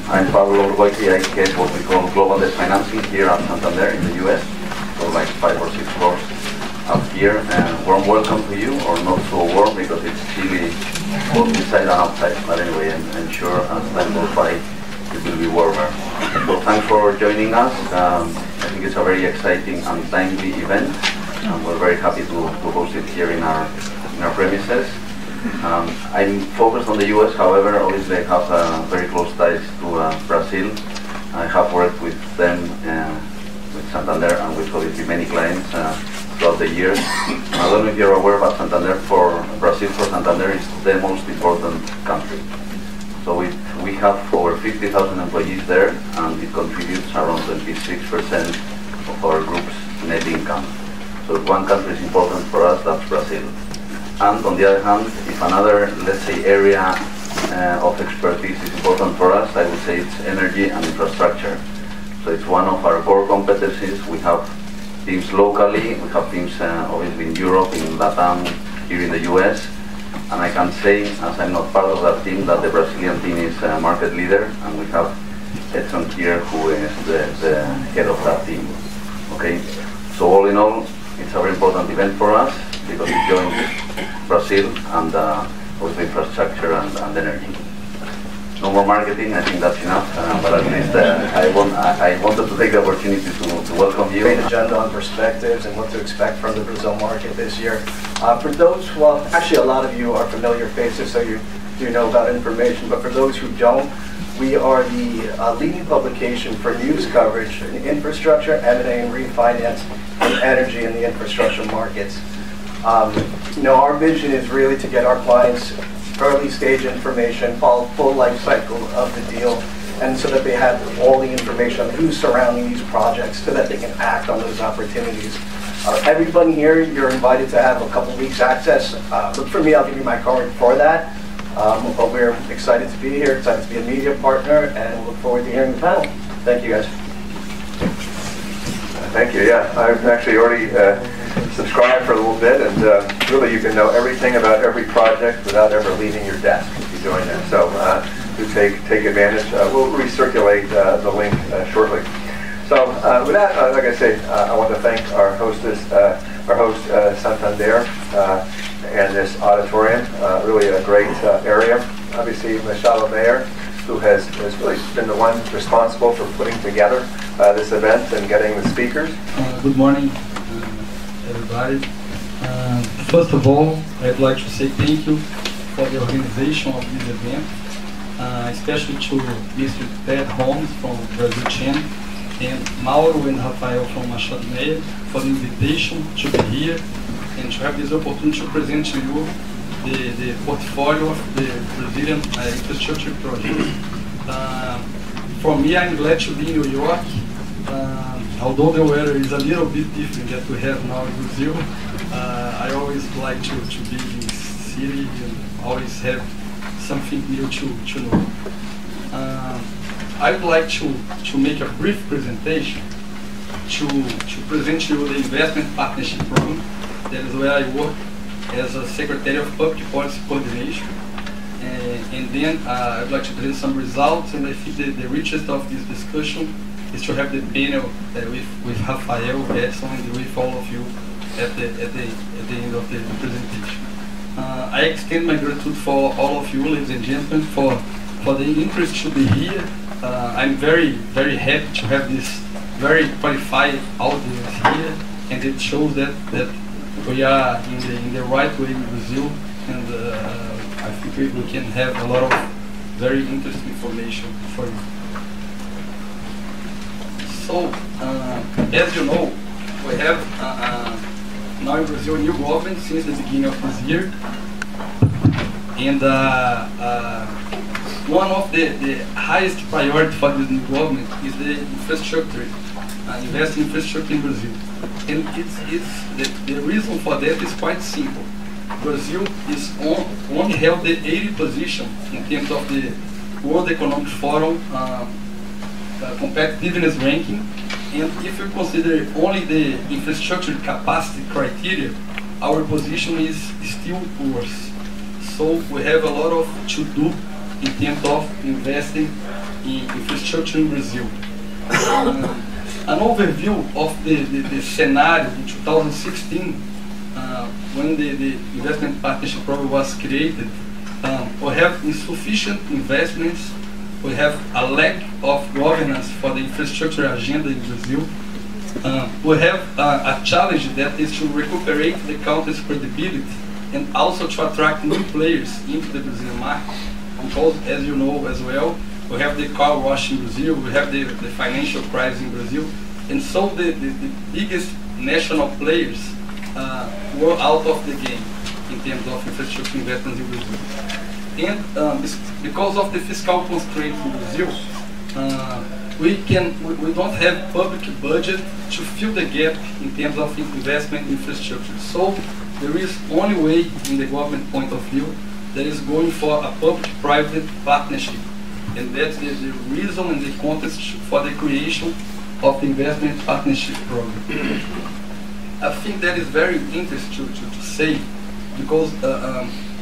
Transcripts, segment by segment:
I'm Pablo. I head what we call global debt financing here at Santander in the US. So like 5 or 6 floors up here. And warm welcome to you, or not so warm because it's chilly both inside and outside. But anyway, I'm sure as time goes by, it will be warmer. So thanks for joining us. I think it's a very exciting and timely event. And we're very happy to host it here in our premises. I'm focused on the US, however, obviously I have very close ties to Brazil. I have worked with them, with Santander, and with obviously many clients throughout the years. I don't know if you're aware, but Brazil for Santander is the most important country. So we have over 50,000 employees there, and it contributes around 26% of our group's net income. So if one country is important for us, that's Brazil. And on the other hand, if another, let's say, area of expertise is important for us, I would say it's energy and infrastructure. So it's one of our core competencies. We have teams locally, we have teams obviously in Europe, in Latam, here in the US. And I can say, as I'm not part of that team, that the Brazilian team is a market leader, and we have Edson here, who is the head of that team. Okay, so all in all, it's a very important event for us, because it joins Brazil and with infrastructure and energy. No more marketing, I think that's enough, but at least I wanted to take the opportunity to welcome you. Great agenda on perspectives and what to expect from the Brazil market this year. For those, well, actually a lot of you are familiar faces, so you do know about information, but for those who don't, we are the leading publication for news coverage in infrastructure, M&A and refinance, and energy in the infrastructure markets. Our vision is really to get our clients early stage information, follow full life cycle of the deal, and so that they have all the information on who's surrounding these projects so that they can act on those opportunities. Everybody here, you're invited to have a couple weeks access. But for me, I'll give you my card for that. But we're excited to be here, excited to be a media partner, and look forward to hearing the panel. Thank you, guys. Thank you. Yeah, I've actually already subscribed for a little bit, and really you can know everything about every project without ever leaving your desk if you join that. So do take advantage. We'll recirculate the link shortly. So with that, like I say, I want to thank our host Santander and this auditorium. Really a great area. Obviously, Machado Mayor, who has really been the one responsible for putting together this event and getting the speakers. Good morning, everybody. First of all, I'd like to say thank you for the organization of this event, especially to Mr. Ted Holmes from Brazil Chain, and Mauro and Rafael from Machado Meia for the invitation to be here and to have this opportunity to present to you the portfolio of the Brazilian infrastructure project. For me, I'm glad to be in New York. Although the weather is a little bit different that we have now in Brazil, I always like to be in the city and always have something new to know. I would like to make a brief presentation to present to you the investment partnership program. That is where I work as a Secretary of Public Policy Coordination. And then I would like to present some results, and I think the richest of this discussion is to have the panel with Rafael, Edson, and with all of you at the end of the presentation. I extend my gratitude for all of you, ladies and gentlemen, for the interest to be here. I'm very, very happy to have this very qualified audience here, and it shows that we are in the right way in Brazil, and I think we can have a lot of very interesting information for you. So, as you know, we have now in Brazil a new government since the beginning of this year, and one of the highest priority for this new government is the infrastructure, investing in infrastructure in Brazil. And the reason for that is quite simple. Brazil is only held the 80th position in terms of the World Economic Forum competitiveness ranking, and if you consider only the infrastructure capacity criteria, our position is still worse. So we have a lot of to do in terms of investing in infrastructure in Brazil. An overview of the scenario in 2016 when the investment partnership program was created. We have insufficient investments, we have a lack of governance for the infrastructure agenda in Brazil. We have a challenge that is to recuperate the country's credibility and also to attract new players into the Brazilian market. Because, as you know as well, we have the car wash in Brazil, we have the financial crisis in Brazil, and so the biggest national players were out of the game in terms of infrastructure investments in Brazil. And because of the fiscal constraints in Brazil, we don't have public budget to fill the gap in terms of investment infrastructure. So there is only way, in the government point of view, that is going for a public-private partnership. And that's the reason and the context for the creation of the investment partnership program. I think that is very interesting to say, because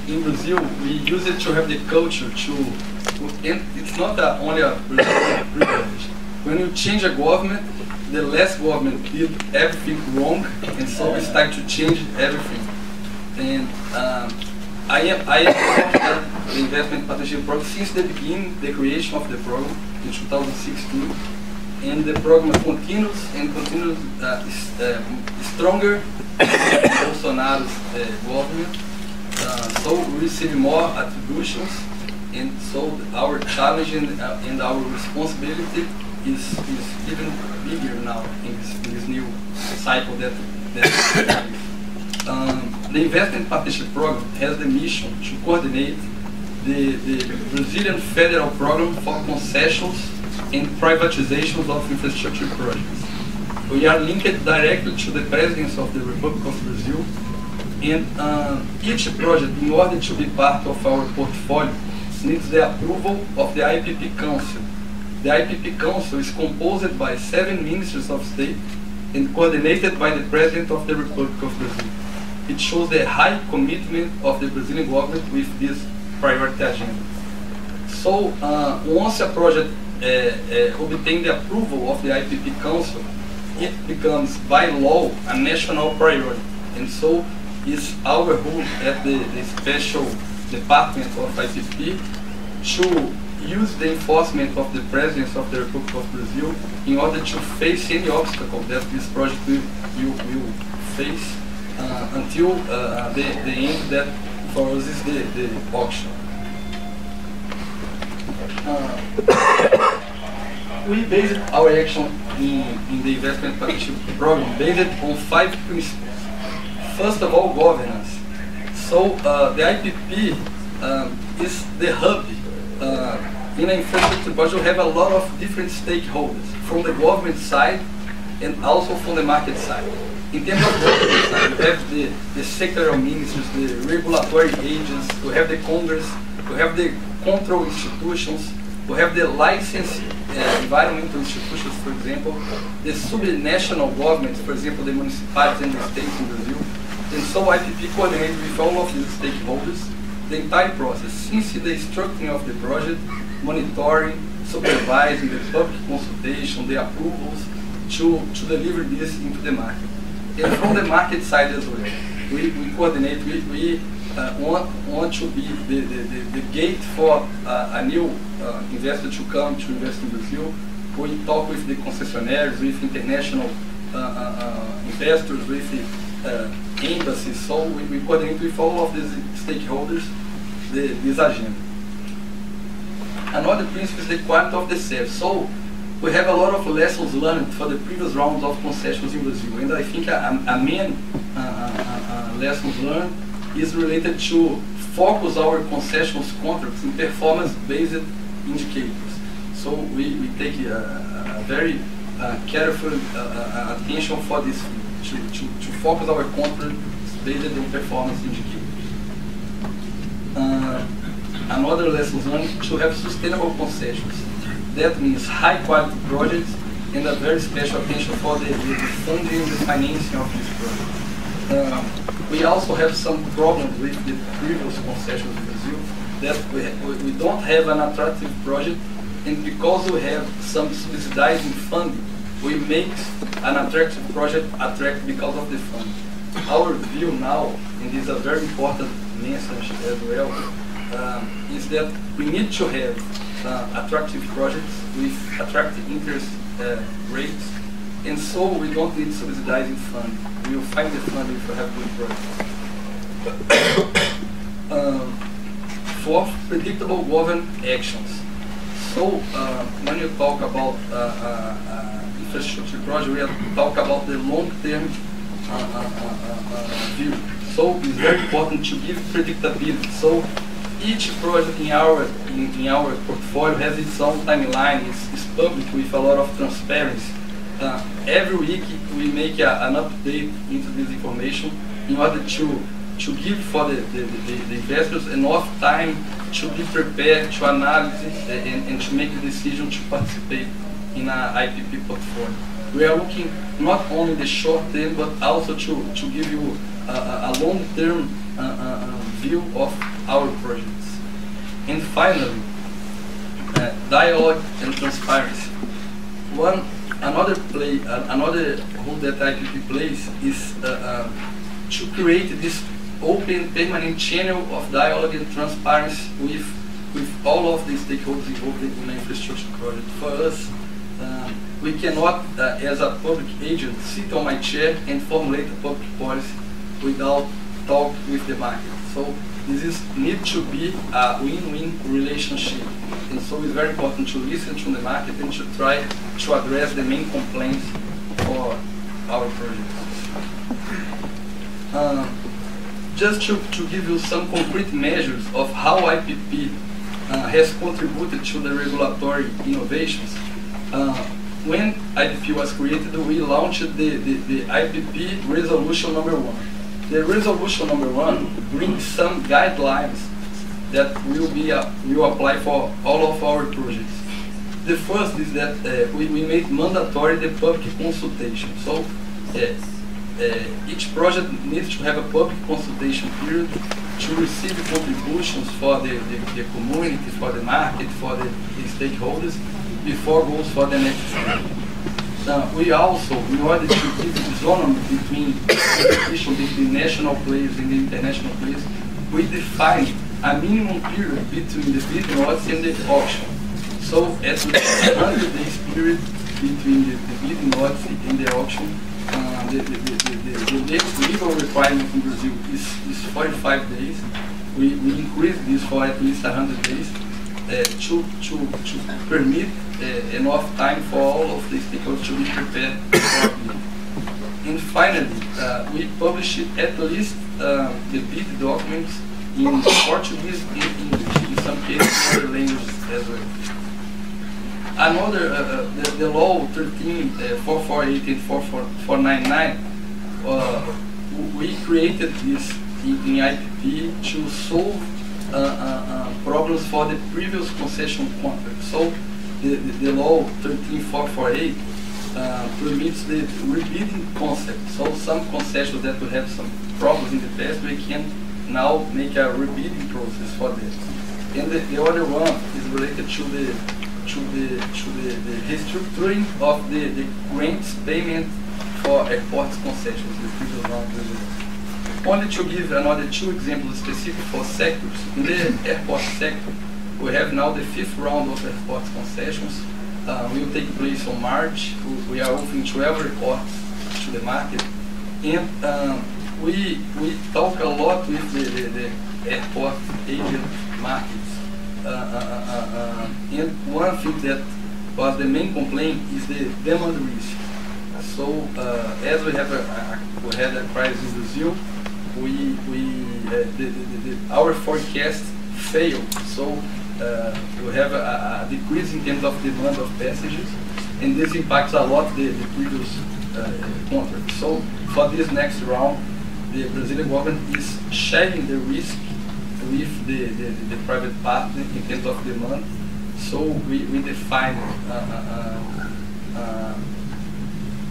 in Brazil we use it to have the culture and it's not only a Brazilian privilege. When you change a government, the last government did everything wrong, and so we start to change everything. And I am the investment partnership program since the beginning, the creation of the program in 2016, and the program continues stronger than Bolsonaro's government. So we receive more attributions, and so our challenge and our responsibility is even bigger now in this new cycle that the investment partnership program has the mission to coordinate the Brazilian federal program for concessions and privatizations of infrastructure projects. We are linked directly to the Presidency of the Republic of Brazil, and each project, in order to be part of our portfolio, needs the approval of the IPP Council. The IPP Council is composed by 7 ministers of state and coordinated by the President of the Republic of Brazil. It shows the high commitment of the Brazilian government with this priority agenda. So once a project obtains the approval of the IPP Council, it becomes by law a national priority. And so it's our role at the special department of IPP to use the enforcement of the Presidency of the Republic of Brazil in order to face any obstacle that this project will face until the end that for us is the auction. We based our action in the investment partnership program based on 5 principles. First of all, governance. So the IPP is the hub. In an infrastructure project, we have a lot of different stakeholders from the government side and also from the market side. In terms of government side, we have the sectoral ministers, the regulatory agents, we have the Congress, we have the control institutions, we have the license environmental institutions, for example, the subnational governments, for example, the municipalities and the states in Brazil. And so IPP coordinates with all of these stakeholders the entire process, since the structuring of the project, monitoring, supervising, the public consultation, the approvals, to deliver this into the market. And from the market side as well, we coordinate, we want to be the gate for a new investor to come to invest in Brazil. We talk with the concessionaires, with international investors, with embassies, so we coordinate with all of these stakeholders this agenda. Another principle is the quality of the service. So we have a lot of lessons learned for the previous rounds of concessions in Brazil, and I think a main lessons learned is related to focus our concessions contracts in performance-based indicators. So we take a very careful attention for this, to focus our contracts based on performance indicators. Another lesson learned to have sustainable concessions. That means high quality projects and a very special attention for the funding and the financing of these projects. We also have some problems with the previous concessions in Brazil, that we don't have an attractive project and because we have some subsidizing funding, we make an attractive project attractive because of the funding. Our view now, and this is a very important message as well, is that we need to have attractive projects with attractive interest rates, and so we don't need subsidizing funding. We will find the funding if we have good projects. Fourth, predictable government actions. So when you talk about infrastructure project, we talk about the long-term view. So it's very important to give predictability. So each project in our portfolio has its own timeline. It's public with a lot of transparency. Every week we make an update into this information in order to give for the investors enough time to be prepared to analyze and to make a decision to participate in an IPP portfolio. We are looking not only the short term, but also to give you a long-term view of our projects. And finally, dialogue and transparency. Another role that IPP plays is to create this open, permanent channel of dialogue and transparency with all of the stakeholders involved in an infrastructure project. For us, we cannot, as a public agent, sit on my chair and formulate a public policy without talk with the market. So this need to be a win-win relationship. And so it's very important to listen to the market and to try to address the main complaints for our projects. Just to give you some concrete measures of how IPP has contributed to the regulatory innovations. When IPP was created, we launched the IPP Resolution Number 1. The Resolution Number 1 brings some guidelines that will apply for all of our projects. The first is that we made mandatory the public consultation. So each project needs to have a public consultation period to receive contributions for the community, for the market, for the stakeholders, before goes for the next step. We also, in order to give autonomy between competition between national players and the international players, we define a minimum period between the bidding odds and the auction. So at the 100 days period between the bidding odds and the auction, the legal requirement in Brazil is 45 days. We increase this for at least 100 days to permit enough time for all of the stakeholders to be prepared for bidding. And finally, we publish at least the bid documents in Portuguese and English, in some cases other languages as well. Another, the law 13448 and 499, we created this in IPP to solve problems for the previous concession contract. So the law 13448 permits the rebidding concept. So some concessions that will have some problems in the past, we can now make a rebidding process for this. And the other one is related to the restructuring of the grants payment for airports concessions, the previous round. Only to give another two examples specific for sectors. In the airport sector, we have now the 5th round of airports concessions. Will take place on March. We are offering 12 airports to the market. And we talk a lot with the airport agent markets. And one thing that was the main complaint is the demand risk. So as we had a crisis in Brazil, our forecast failed. So we have a decrease in terms of demand of passengers, and this impacts a lot the previous contract. So for this next round, the Brazilian government is sharing the risk with the private partner in terms of demand. So we define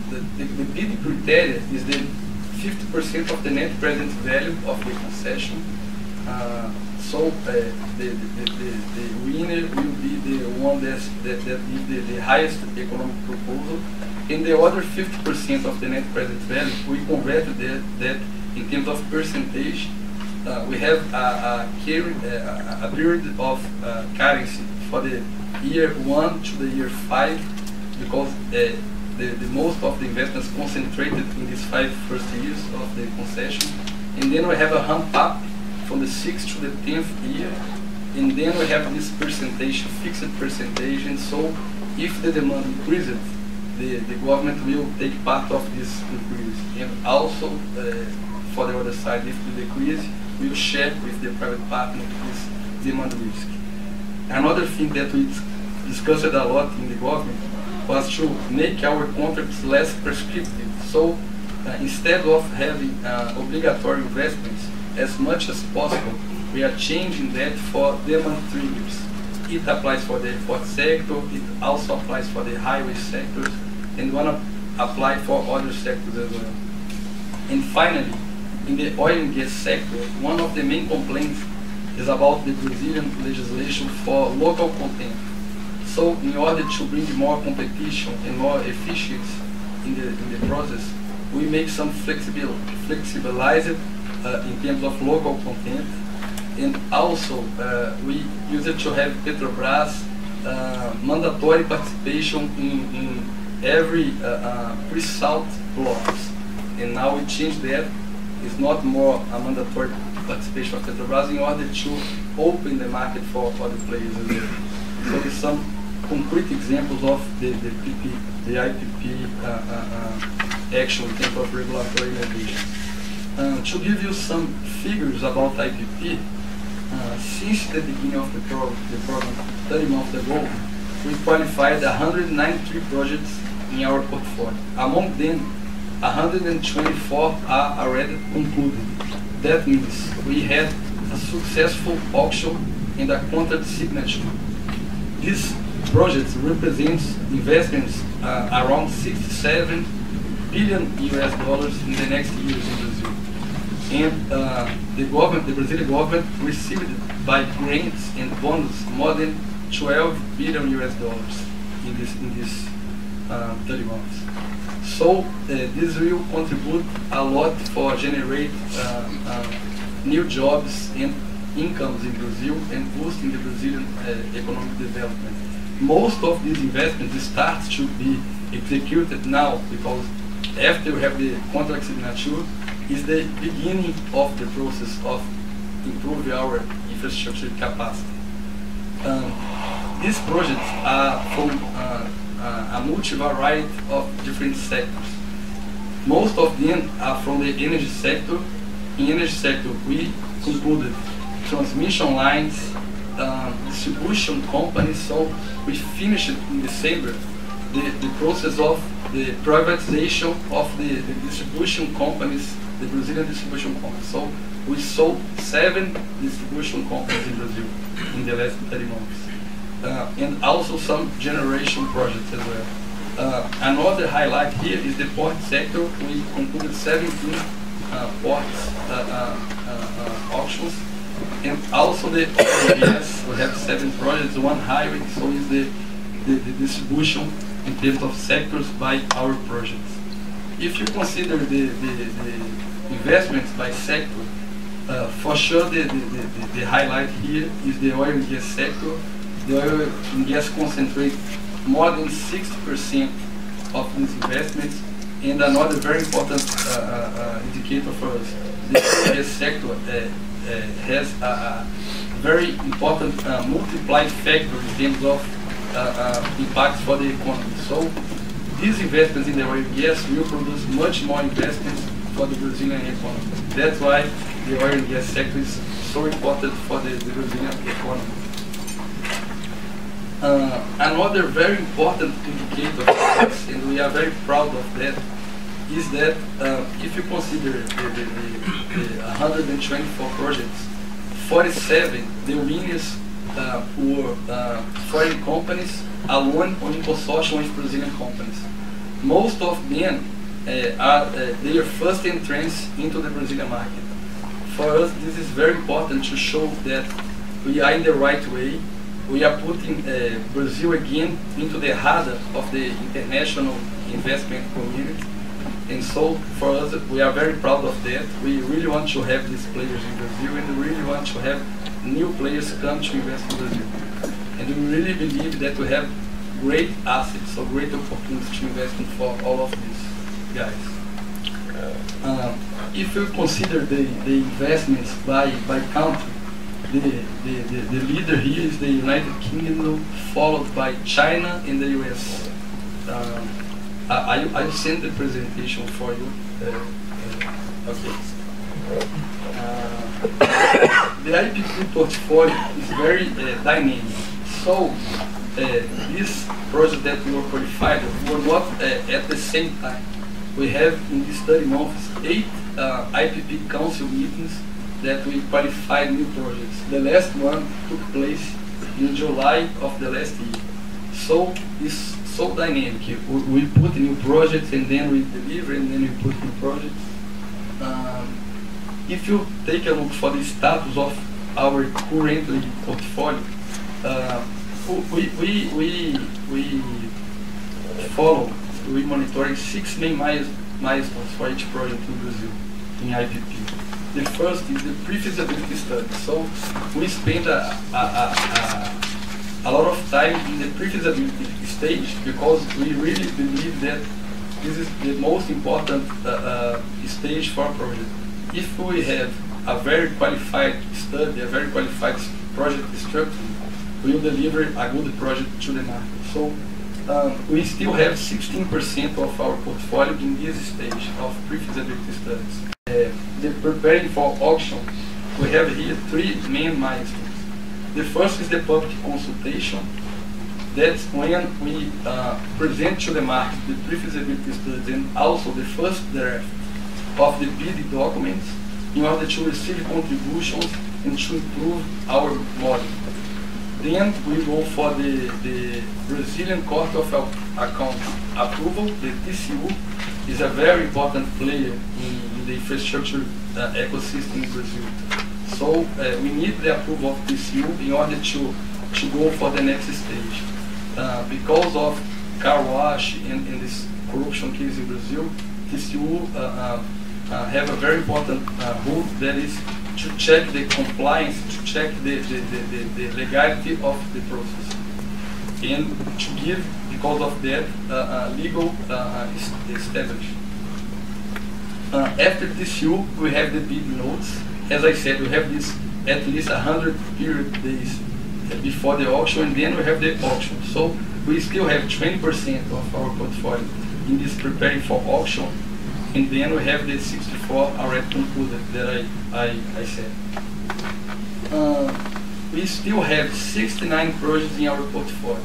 the bidding criteria is the 50% of the net present value of the concession. So the winner will be the one that gives the highest economic proposal, and the other 50% of the net present value, we converted that in terms of percentage. We have a period of currency for the year 1 to the year 5, because the most of the investments concentrated in these 5 first years of the concession, and then we have a ramp up from the 6th to the 10th year, and then we have this percentage, fixed percentage, and so if the demand increases, the government will take part of this increase, and also for the other side, if the decrease, we will share with the private partner this demand risk. Another thing that we discussed a lot in the government was to make our contracts less prescriptive. So instead of having obligatory investments, as much as possible, we are changing that for demand triggers. It applies for the airport sector, it also applies for the highway sectors, and we want to apply for other sectors as well. And finally, in the oil and gas sector, one of the main complaints is about the Brazilian legislation for local content. So in order to bring more competition and more efficiency in the process, we make some flexibilized in terms of local content, and also we use it to have Petrobras mandatory participation in every pre-salt blocks, and now we change that. It's not more a mandatory participation of Petrobras in order to open the market for other players as well. So there's some concrete examples of the IPP action in terms of regulatory innovation. To give you some figures about IPP, since the beginning of the program 30 months ago, we qualified 193 projects in our portfolio. Among them, 124 are already concluded. That means we had a successful auction and a contract signature. These projects represent investments around $67 billion in the next years in Brazil. And the Brazilian government received by grants and bonds more than $12 billion in this 30 months. So this will contribute a lot for generate new jobs and incomes in Brazil and boosting the Brazilian economic development. Most of these investments start to be executed now, because after we have the contract signature is the beginning of the process of improving our infrastructure capacity. These projects are from a multi-variety of different sectors. Most of them are from the energy sector. In energy sector, we concluded transmission lines, distribution companies. So we finished in December the process of the privatization of the distribution companies, the Brazilian distribution companies. So we sold 7 distribution companies in Brazil in the last 30 months. And also some generation projects as well. Another highlight here is the port sector. We concluded 17 ports auctions, and also the yes, we have 7 projects, 1 highway. So is the distribution in terms of sectors by our projects. If you consider the investments by sector, for sure the highlight here is the oil and gas sector. The oil and gas concentrate more than 60% of these investments, and another very important indicator for us, the oil and gas sector has a very important multiplied factor in terms of impacts for the economy. So these investments in the oil and gas will produce much more investments for the Brazilian economy. That's why the oil and gas sector is so important for the Brazilian economy. Another very important indicator for us, and we are very proud of that, is that if you consider the 124 projects, 47, the winners were foreign companies alone or in consortium with Brazilian companies. Most of them are their first entrance into the Brazilian market. for us, this is very important to show that we are in the right way. We are putting Brazil again into the radar of the international investment community. And so for us, we are very proud of that. We really want to have these players in Brazil, and we really want to have new players come to invest in Brazil. And we really believe that we have great assets, so great opportunities to invest in for all of these guys. If you consider the investments by country, the leader here is the United Kingdom, followed by China and the US. I sent the presentation for you. Okay. The IPP portfolio is very dynamic. So this project that we were qualified were not at the same time. We have in these 30 months 8 IPP council meetings that we qualified new projects. The last one took place in July of the last year. So it's so dynamic. We put new projects and then we deliver and then we put new projects. If you take a look for the status of our currently portfolio, we monitor 6 main milestones for each project in Brazil in IPP. The first is the pre-feasibility study. So we spend a lot of time in the pre-feasibility stage because we really believe that this is the most important stage for a project. If we have a very qualified study, a very qualified project structure, we will deliver a good project to the market. So we still have 16% of our portfolio in this stage of pre-feasibility studies. The preparing for auction, we have here 3 main milestones. The first is the public consultation. That's when we present to the market the pre-feasibility studies and also the first draft of the bid documents in order to receive contributions and to improve our model. Then we go for the Brazilian Court of Accounts approval. The TCU is a very important player in the infrastructure ecosystem in Brazil. So we need the approval of TCU in order to go for the next stage. Because of car wash and this corruption case in Brazil, TCU have a very important role that is to check the compliance, to check the legality of the process, and to give, because of that, legal establishment. After TCU, we have the bid notes. As I said, we have this at least 100 period days before the auction, and then we have the auction. So we still have 20% of our portfolio in this preparing for auction, and then we have the 64 already concluded that I said. We still have 69 projects in our portfolio.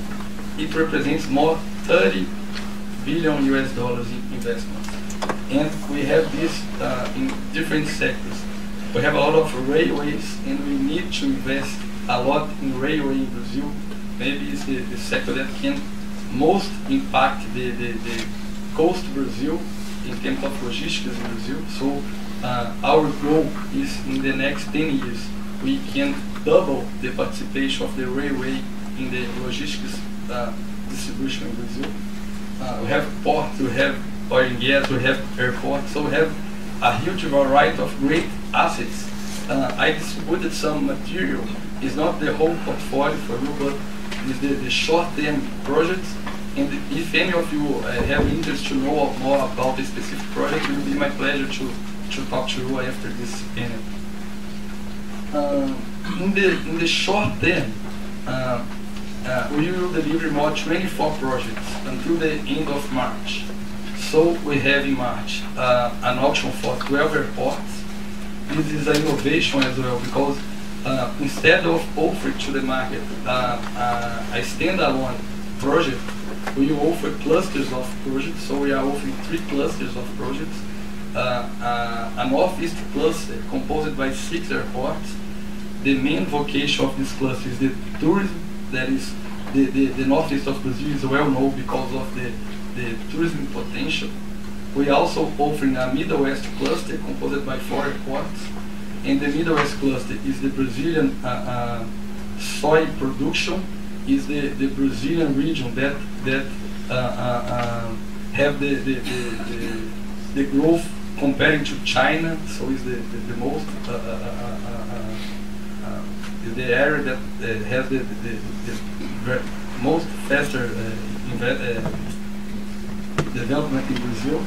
It represents more $30 billion in investments. And we have this in different sectors. We have a lot of railways, and we need to invest a lot in railway in Brazil. Maybe it's the sector that can most impact the coast Brazil in terms of logistics in Brazil. So our goal is in the next 10 years, we can double the participation of the railway in the logistics distribution in Brazil. We have ports, we have oil and gas, we have airports, so we have a huge variety of great assets. I distributed some material. It's not the whole portfolio for you, but it's the short-term projects. And if any of you have interest to know more about a specific project, it will be my pleasure to talk to you after this panel. In the short term, we will deliver more 24 projects until the end of March. So we have in March an auction for 12 airports. This is an innovation as well, because instead of offering to the market a standalone project, we offer clusters of projects. So we are offering 3 clusters of projects. A northeast cluster composed by 6 airports. The main vocation of this cluster is the tourism. That is, the northeast of Brazil is well known because of the tourism potential. We also offering a Middle West cluster composed by 4 airports. and the Middle West cluster is the Brazilian soy production, is the Brazilian region that have the growth comparing to China, so is the most the area that has the most faster development in Brazil.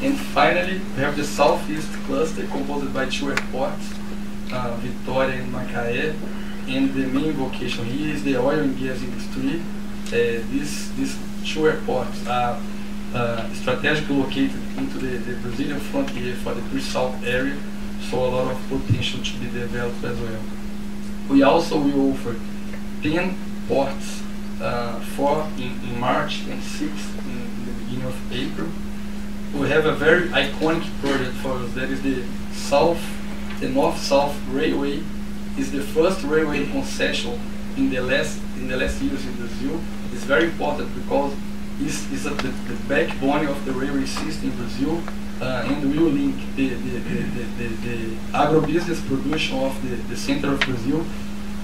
And finally, we have the Southeast cluster composed by 2 airports, Vitória and Macaé, and the main vocation here is the oil and gas industry. These 2 airports are strategically located into the Brazilian frontier for the pre-salt area, so a lot of potential to be developed as well. We also will offer 10 ports, 4 in March and 6 in the beginning of April. We have a very iconic project for us, that is the North-South Railway. Is the first railway concession in the last years in Brazil. It's very important because it's the backbone of the railway system in Brazil, and will link the agribusiness production of the center of Brazil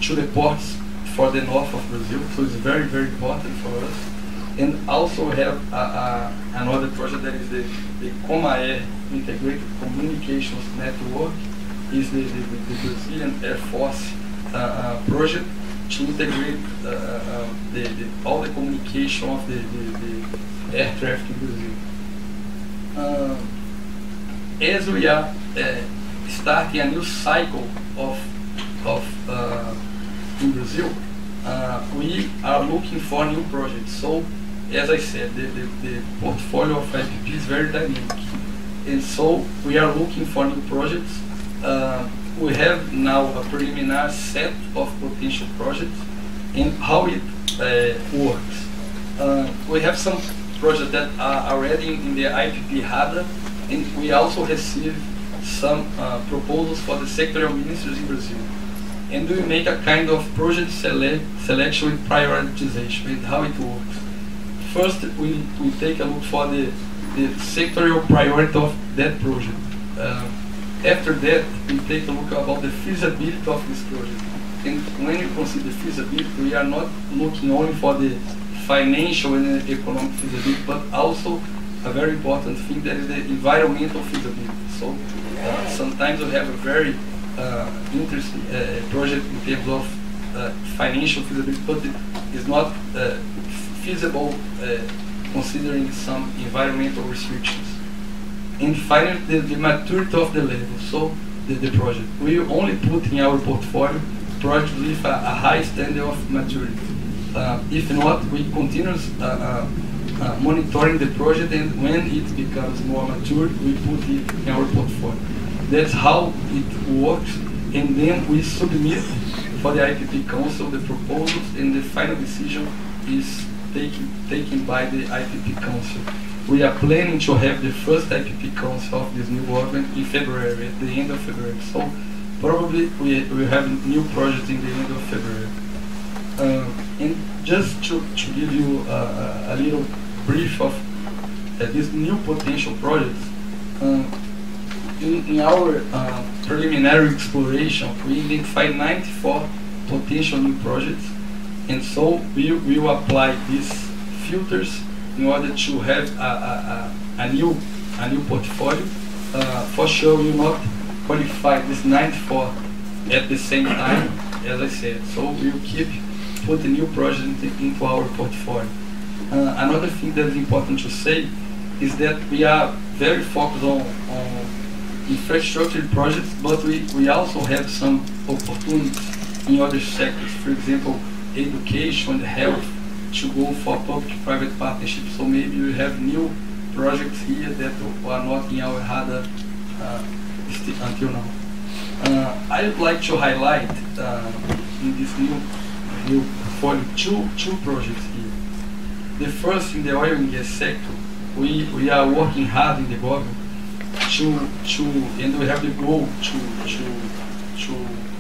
to the ports for the north of Brazil. So it's very, very important for us. And also we have another project that is the Comair Integrated Communications Network. Is the Brazilian Air Force project to integrate all the communication of the air traffic in Brazil. As we are starting a new cycle in Brazil, we are looking for new projects. So, as I said, the portfolio of IPP is very dynamic, and so we are looking for new projects. We have now a preliminary set of potential projects and how it works. We have some projects that are already in the IPP radar, and we also receive some proposals for the sectorial ministries in Brazil. And we make a kind of project selection and prioritization, and how it works. First, we take a look for the sectorial priority of that project. After that, we take a look about the feasibility of this project. And when we consider feasibility, we are not looking only for the financial and economic feasibility, but also a very important thing, that is the environmental feasibility. So sometimes we have a very interesting project in terms of financial feasibility, but it is not feasible considering some environmental restrictions. And finally, the maturity of the level, so the project. We only put in our portfolio projects with a high standard of maturity. If not, we continue monitoring the project, and when it becomes more mature, we put it in our portfolio. That's how it works, and then we submit for the IPP Council the proposals, and the final decision is taken by the IPP Council. We are planning to have the first IPP Council of this new government in February, at the end of February. So probably we will have new projects in the end of February. And just to give you a little brief of these new potential projects, in our preliminary exploration, we identified 94 potential new projects, and so we will apply these filters in order to have a new portfolio. For sure, we will not qualify this 94 at the same time, as I said. So we will keep putting new projects into our portfolio. Another thing that is important to say is that we are very focused on infrastructure projects, but we also have some opportunities in other sectors. For example, education and health, to go for public-private partnerships. So maybe we have new projects here that are not in our radar until now. I would like to highlight in this new portfolio two projects here. The first, in the oil and gas sector, we are working hard in the government and we have the goal to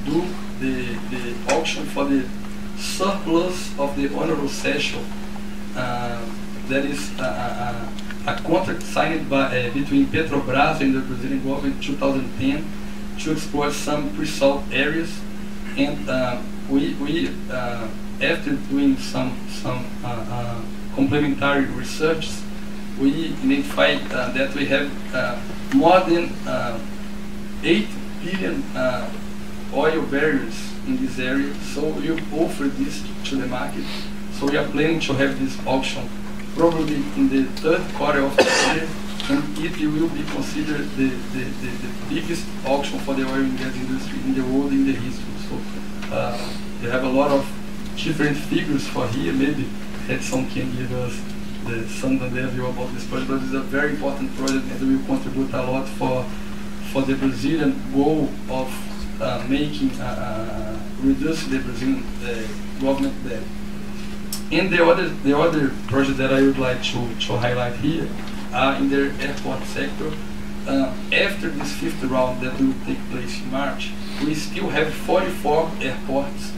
do the auction for the surplus of the honorable session. That is a contract signed between Petrobras and the Brazilian government in 2010, to explore some pre-salt areas, and we after doing some complementary research, we identified that we have more than 8 billion oil barrels in this area. So we offer this to the market. So we are planning to have this auction probably in the third quarter of the year, and it will be considered the biggest auction for the oil and gas industry in the world in the history. So we have a lot of different figures for here. Maybe Edson can give us the Santander view about this project, but it's a very important project and will contribute a lot for the Brazilian goal of reduce the Brazilian government debt. And the other project that I would like to highlight here in the airport sector. After this 5th round that will take place in March, we still have 44 airports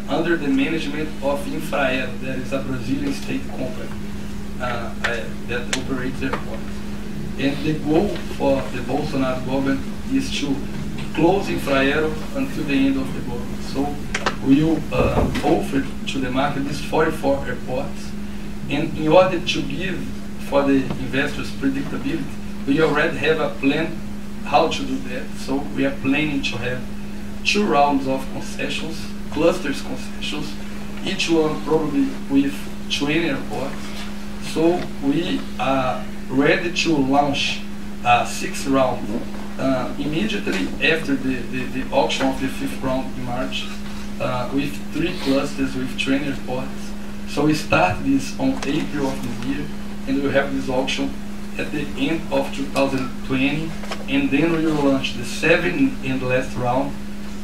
under the management of Infraero, that is a Brazilian state company that operates airports. And the goal for the Bolsonaro government is to close Infraero until the end of the government. So we will offer to the market these 44 airports, and in order to give for the investors predictability, we already have a plan how to do that. So we are planning to have 2 rounds of concessions, clusters concessions, each one probably with 20 airports. So we are ready to launch 6th round immediately after the auction of the 5th round in March, with 3 clusters with 20 airports. So we start this on April of this year, and we have this auction at the end of 2020, and then we will launch the 7th and last round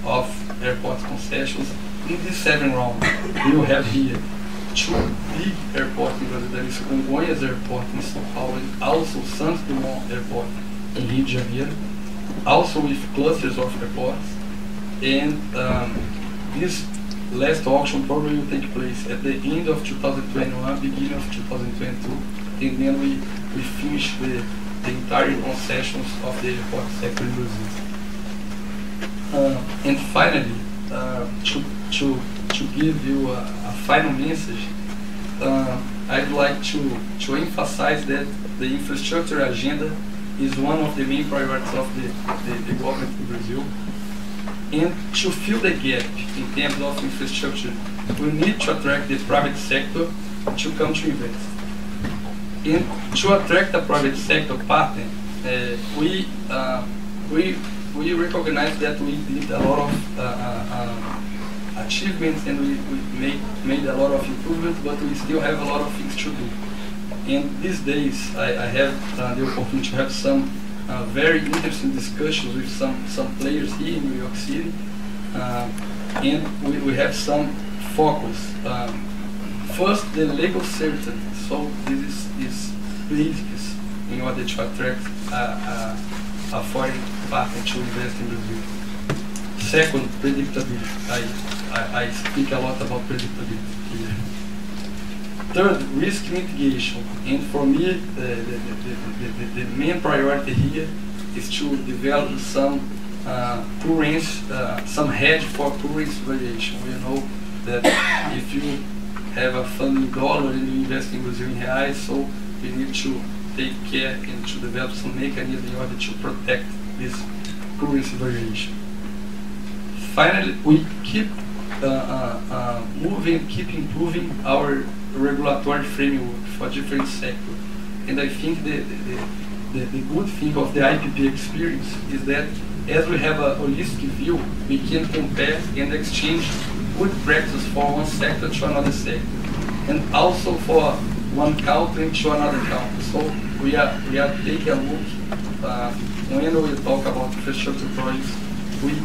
of airport concessions. In this 7th round, we will have here 2 big airports in Brazil. There is Congonhas Airport in São Paulo, and also Santos Dumont Airport in Rio de Janeiro, also with clusters of airports. And this last auction probably will take place at the end of 2021, beginning of 2022, and then we finish the entire concessions of the airport sector in Brazil. And finally, to give you a final message, I'd like to emphasize that the infrastructure agenda is one of the main priorities of the government in Brazil. And to fill the gap in terms of infrastructure, we need to attract the private sector to come to invest. And to attract the private sector partner, we recognize that we did a lot of achievements, and we made a lot of improvements, but we still have a lot of things to do. And these days, I have the opportunity to have some very interesting discussions with some players here in New York City, and we have some focus. First, the legal certainty. So this is basics in order to attract a foreign partner to invest in Brazil. Second, predictability. I speak a lot about predictability here. Third, risk mitigation. And for me, the main priority here is to develop some currency, some hedge for currency variation. We know that if you have a fund in dollar and you invest in Brazilian reais, so we need to take care and to develop some mechanism in order to protect this currency variation. Finally, we keep moving, keep improving our regulatory framework for different sectors. And I think the good thing of the IPP experience is that as we have a holistic view, we can compare and exchange good practice for one sector to another sector, and also for one country to another country. So we are taking a look when we talk about infrastructure projects.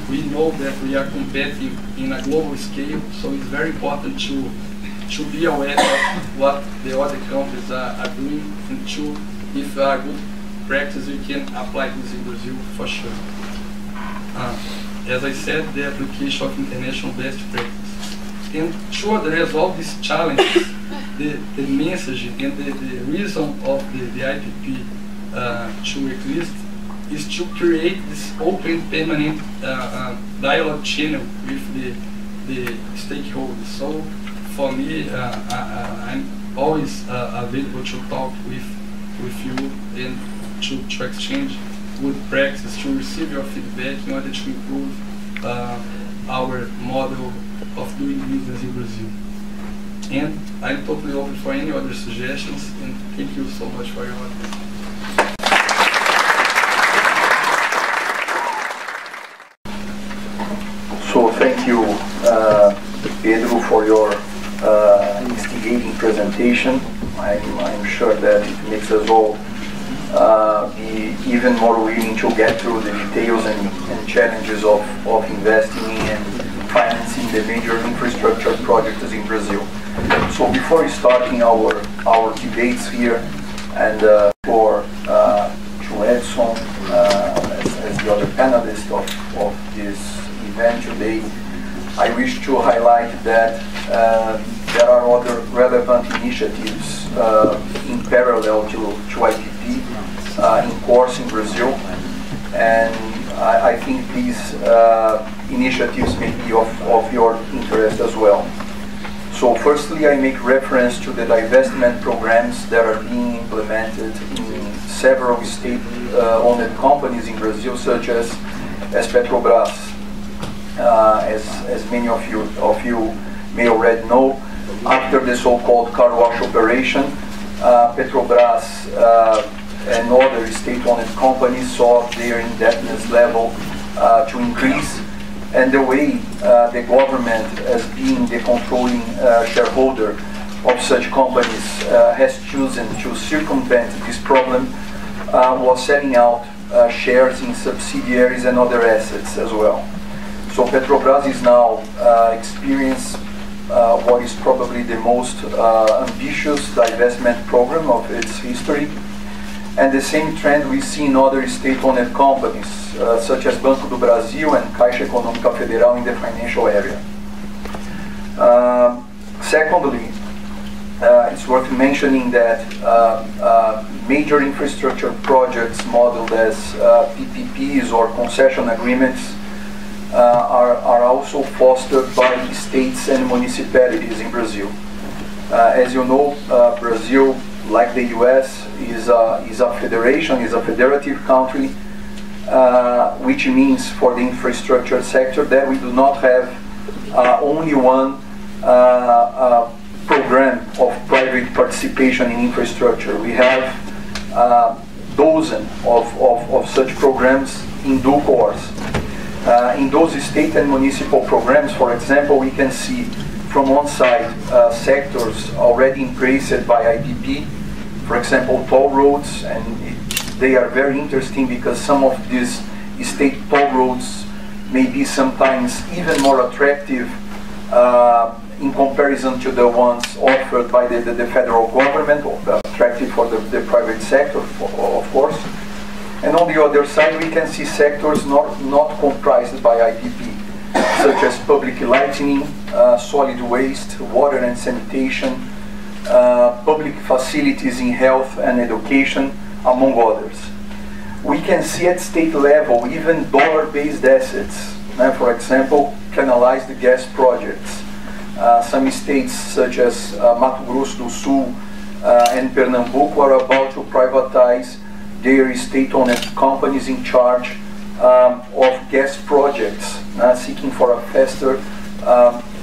We know that we are competing in a global scale, so it's very important to be aware of what the other countries are doing, and to, if there are good practice, we can apply this in Brazil for sure. As I said, the application of international best practice. And to address all these challenges, the message and the reason of the IPP to exist is to create this open, permanent dialogue channel with the stakeholders. So for me, I'm always available to talk with you and to exchange good practice, to receive your feedback in order to improve our model of doing business in Brazil. And I'm totally open for any other suggestions, and thank you so much for your audience. So thank you, Pedro, for your instigating presentation. I'm sure that it makes us all be even more willing to get through the details and challenges of investing and financing the major infrastructure projects in Brazil. So before starting our debates here, and for to Edson as the other panelist of this event today, I wish to highlight that there are other relevant initiatives in parallel to IPP in course in Brazil, and I think these initiatives may be of your interest as well. So firstly, I make reference to the divestment programs that are being implemented in several state-owned companies in Brazil, such as Petrobras. As many of you may already know, after the so-called car wash operation, Petrobras and other state-owned companies saw their indebtedness level to increase, and the way the government, as being the controlling shareholder of such companies, has chosen to circumvent this problem was selling out shares in subsidiaries and other assets as well. So Petrobras is now experiencing what is probably the most ambitious divestment program of its history. And the same trend we see in other state-owned companies, such as Banco do Brasil and Caixa Econômica Federal in the financial area. Secondly, it's worth mentioning that major infrastructure projects modeled as PPIs or concession agreements are also fostered by states and municipalities in Brazil. As you know, Brazil, like the US, is a federation, is a federative country, which means for the infrastructure sector that we do not have only one program of private participation in infrastructure. We have dozens of such programs in due course. In those state and municipal programs, for example, we can see from one side sectors already embraced by IPP, for example, toll roads, and they are very interesting because some of these state toll roads may be sometimes even more attractive in comparison to the ones offered by the federal government, or attractive for the private sector, of course. And on the other side, we can see sectors not comprised by IPP, such as public lighting, solid waste, water and sanitation, public facilities in health and education, among others. We can see at state level even dollar-based assets. For example, canalized gas projects. Some states, such as Mato Grosso do Sul and Pernambuco, are about to privatize their state-owned companies in charge of gas projects, seeking for a faster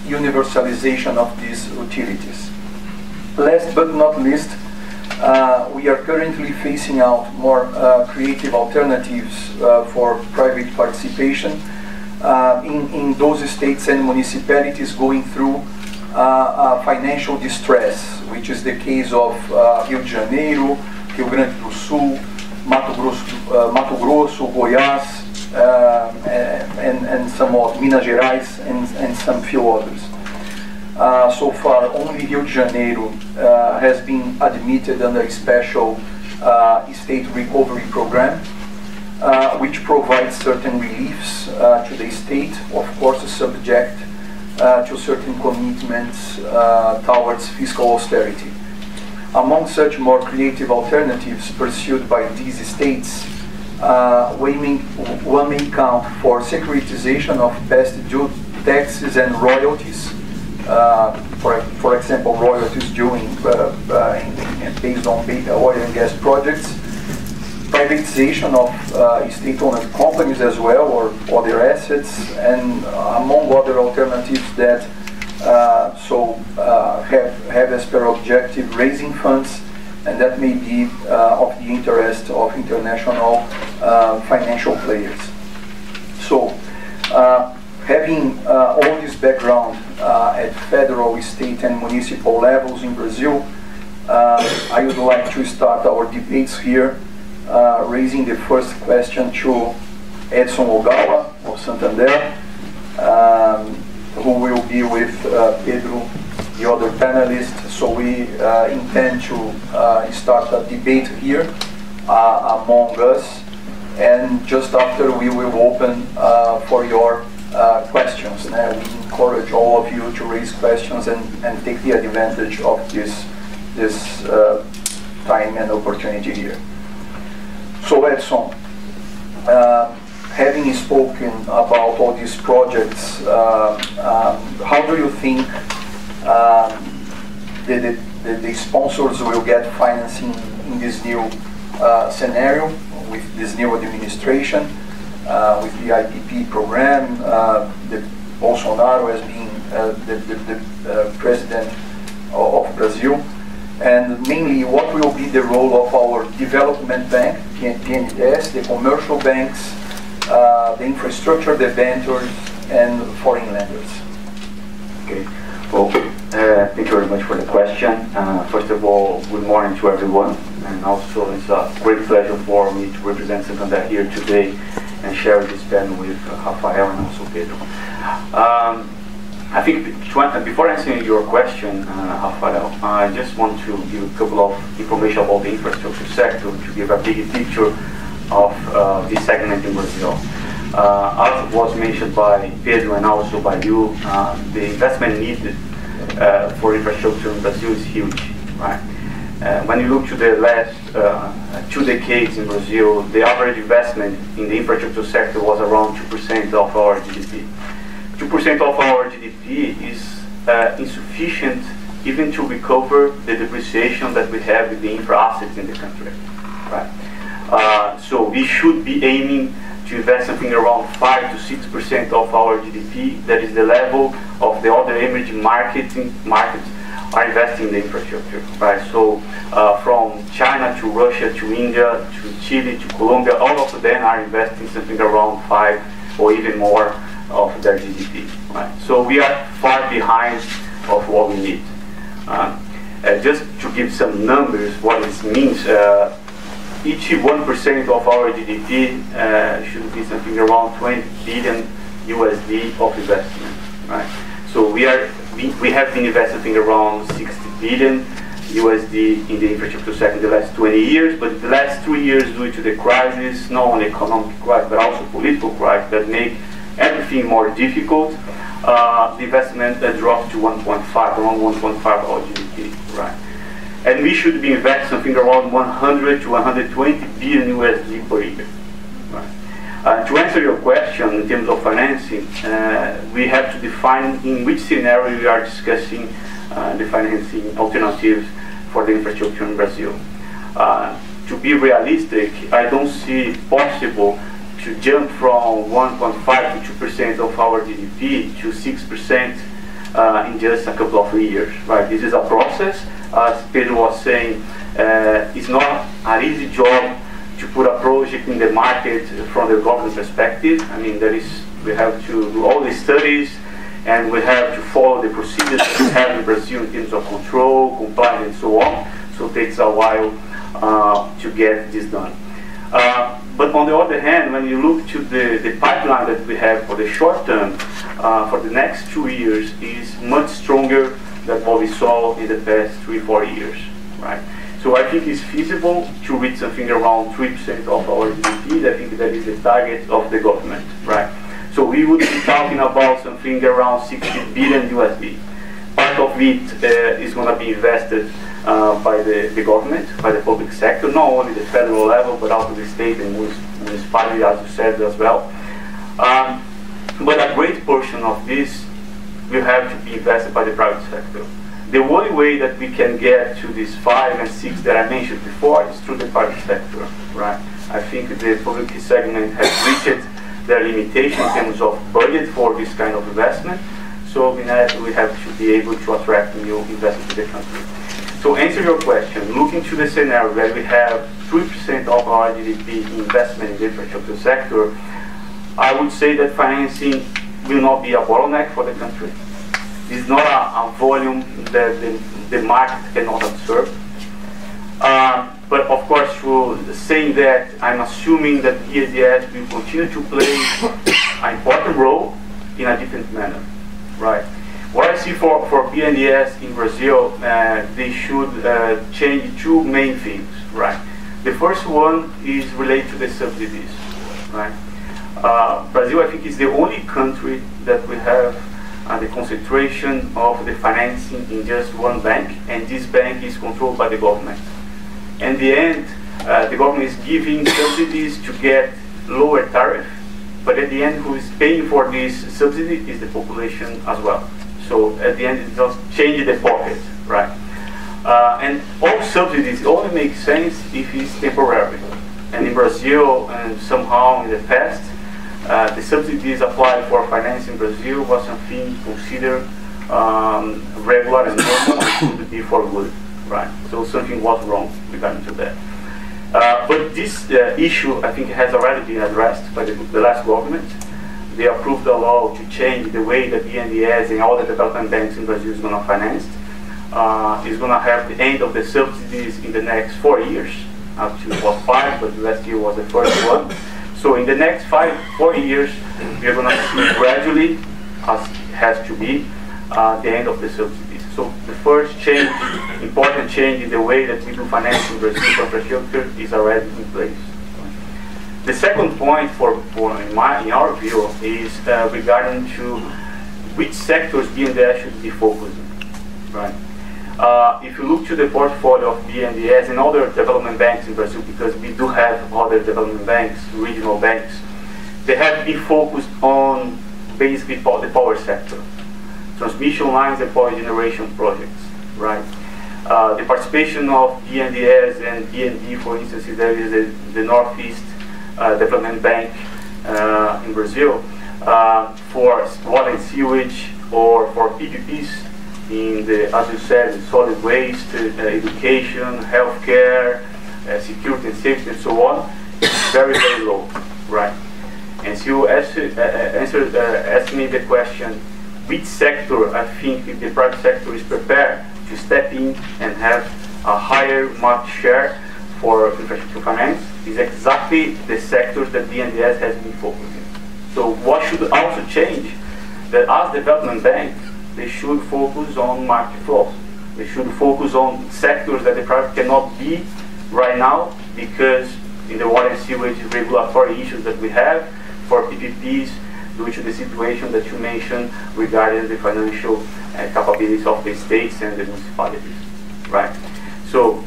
universalization of these utilities. Last but not least, we are currently phasing out more creative alternatives for private participation in those states and municipalities going through financial distress, which is the case of Rio de Janeiro, Rio Grande do Sul, Mato Grosso, Goiás, and some of Minas Gerais, and some few others. So far, only Rio de Janeiro has been admitted under a special state recovery program, which provides certain reliefs to the state, of course subject to certain commitments towards fiscal austerity. Among such more creative alternatives pursued by these states, one may count for securitization of past due taxes and royalties. For example, royalties due based on oil and gas projects, privatization of state-owned companies as well, or other assets, and among other alternatives that have as per objective raising funds, and that may be of the interest of international financial players. So, having all this background at federal, state, and municipal levels in Brazil, I would like to start our debates here, raising the first question to Edson Ogawa of Santander, who will be with Pedro, the other panelists. So we intend to start a debate here among us, and just after we will open for your questions. We encourage all of you to raise questions and take the advantage of this time and opportunity here. So Edson, having spoken about all these projects, how do you think the sponsors will get financing in this new scenario with this new administration, with the IPP program, the Bolsonaro as being the president of Brazil, and mainly what will be the role of our development bank, PNDES, the commercial banks, the infrastructure debentors, and foreign lenders? Okay. Well, thank you very much for the question. First of all, good morning to everyone, and also it's a great pleasure for me to represent Santander here today and share this panel with Rafael and also Pedro. I think before answering your question, Rafael, I just want to give a couple of information about the infrastructure sector to give a big picture of this segment in Brazil. As was mentioned by Pedro and also by you, the investment needed for infrastructure in Brazil is huge, right? When you look to the last 2 decades in Brazil, the average investment in the infrastructure sector was around 2% of our GDP. 2% of our GDP is insufficient even to recover the depreciation that we have with the infra assets in the country, right? So we should be aiming to invest something around 5 to 6% of our GDP. That is the level of the other emerging markets are investing in the infrastructure, right? So from China to Russia to India to Chile to Colombia, all of them are investing something around 5 or even more of their GDP, right? So we are far behind of what we need. Just to give some numbers, what this means, each 1% of our GDP should be something around 20 billion USD of investment, right? So we have been investing around 60 billion USD in the infrastructure sector in the last 20 years, but the last 3 years, due to the crisis, not only economic crisis but also political crisis that make everything more difficult, the investment dropped to 1.5, around 1.5 of our GDP, right? And we should be investing something around 100 to 120 billion USD per year, right? To answer your question in terms of financing, we have to define in which scenario we are discussing the financing alternatives for the infrastructure in Brazil. To be realistic, I don't see it possible to jump from 1.5 to 2% of our GDP to 6% in just a couple of years, right? This is a process. As Pedro was saying, it's not an easy job to put a project in the market from the government perspective. I mean, we have to do all the studies, and we have to follow the procedures that we have in Brazil in terms of control, compliance, and so on. So it takes a while to get this done. But on the other hand, when you look to the pipeline that we have for the short term, for the next 2 years, is much stronger than what we saw in the past 3-4 years, right? So I think it's feasible to reach something around 3% of our GDP. I think that is the target of the government, right? So we would be talking about something around 60 billion USD. Part of it is going to be invested by the government, by the public sector, not only the federal level, but also the state and municipality, as you said as well. But a great portion of this will have to be invested by the private sector. The only way that we can get to these 5 and 6 that I mentioned before is through the private sector, right? I think the public segment has reached their limitation in terms of budget for this kind of investment. So we have to be able to attract new investment to the country. So answer your question, looking to the scenario where we have 3% of our GDP investment in the infrastructure sector, I would say that financing will not be a bottleneck for the country. It's not a volume that the market cannot absorb. But of course, through saying that, I'm assuming that BNDES will continue to play an important role in a different manner, right? What I see for BNDES in Brazil, they should change 2 main things, right? The first one is related to the subsidies, right? Brazil, I think, is the only country that we have the concentration of the financing in just one bank, and this bank is controlled by the government. In the end, the government is giving subsidies to get lower tariff, but at the end, who is paying for this subsidy is the population as well. So at the end, it just changes the pocket, right? And all subsidies only make sense if it's temporary. And in Brazil, and somehow in the past, the subsidies applied for finance in Brazil was something considered regular and normal and could be for good, right? So something was wrong regarding to that. But this issue, I think, has already been addressed by the last government. They approved the law to change the way that BNDES and all the development banks in Brazil is going to finance. It's going to have the end of the subsidies in the next 4 years. Actually, it was 5, but last year was the first one. So in the next 4 years, we are going to see gradually, as it has to be, the end of the subsidies. So the first change, important change in the way that we do finance in Brazil infrastructure is already in place. The second point in our view is regarding to which sectors BNDES should be focusing, right? If you look to the portfolio of BNDES and other development banks in Brazil, because we do have other development banks, regional banks, they have been focused on basically the power sector, transmission lines and power generation projects, right? The participation of BNDES and BND, for instance, there is the Northeast Development Bank in Brazil for water and sewage or for PPPs in the, as you said, solid waste, education, healthcare, security and safety, and so on. It's very, very low, right? And so you ask me the question, which sector I think if the private sector is prepared to step in and have a higher market share for infrastructure finance, is exactly the sectors that BNDES has been focusing. So what should also change, that as development bank, they should focus on market flows. They should focus on sectors that the private cannot be right now because in the water and sewage regulatory issues that we have, for PPPs, due to the situation that you mentioned regarding the financial capabilities of the states and the municipalities, right? So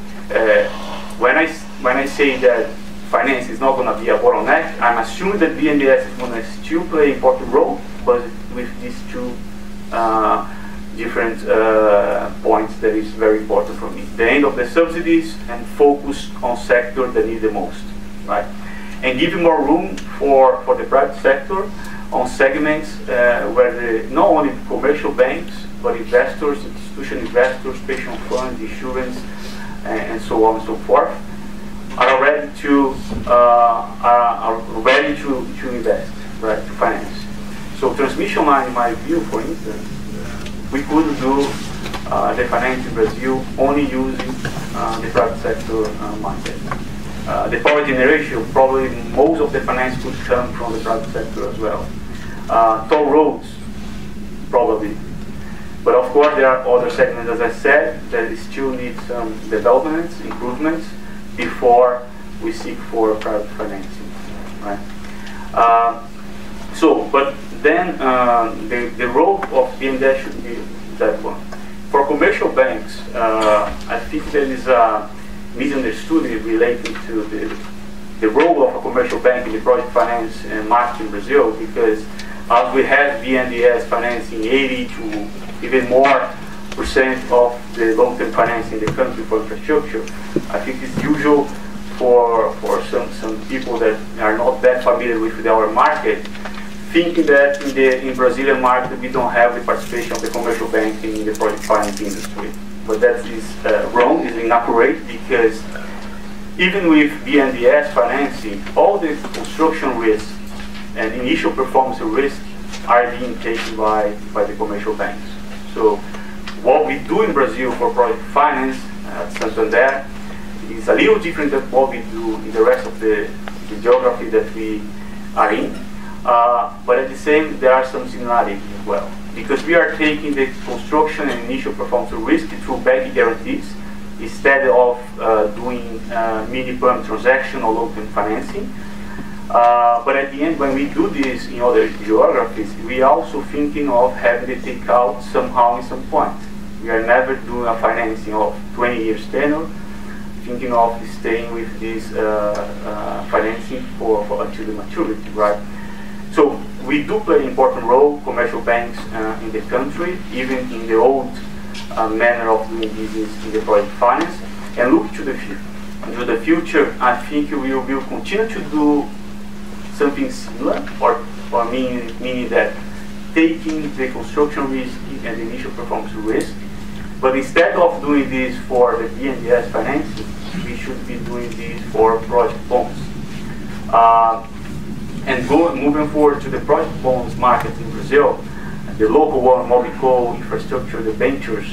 when I say that finance is not going to be a bottleneck, I'm assuming that BNDES is going to still play an important role, but with these 2 different points that is very important for me. The end of the subsidies and focus on sectors that need the most, right? And give more room for the private sector on segments where not only commercial banks, but investors, institutional investors, pension funds, insurance, and so on and so forth, are ready to invest, right, to finance. So transmission line, in my view, for instance, we could do the finance in Brazil only using the private sector market. The power generation, probably most of the finance could come from the private sector as well. Toll roads, probably. But of course there are other segments, as I said, that still need some developments, improvements, before we seek for private financing, right? But then the role of BNDES should be that one. For commercial banks, I think there is a misunderstanding relating to the the role of a commercial bank in the project finance market in Brazil, because as we have BNDES financing 80 to even more % of the long-term financing in the country for infrastructure, I think it's usual for some people that are not that familiar with our market, thinking that in Brazilian market we don't have the participation of the commercial banking in the project finance industry. But that is wrong, is inaccurate, because even with BNDES financing, all the construction risks and initial performance risk are being taken by the commercial banks. So what we do in Brazil for project finance at Santander is a little different than what we do in the rest of the geography that we are in. But at the same, there are some similarities as well, because we are taking the construction and initial performance risk through bank guarantees instead of doing mini-perm transaction or long-term financing. But at the end, when we do this in other geographies, we are also thinking of having the takeout somehow in some point. We are never doing a financing of 20 years tenure, thinking of staying with this financing for until the maturity, right? So we do play an important role, commercial banks in the country, even in the old manner of doing business in the project finance. And look to the future, I think we will continue to do something similar, or meaning that taking the construction risk and the initial performance risk, but instead of doing this for the BNDES financing, we should be doing this for project bonds. And moving forward to the project bonds market in Brazil, the local one, Mobico, infrastructure, the ventures.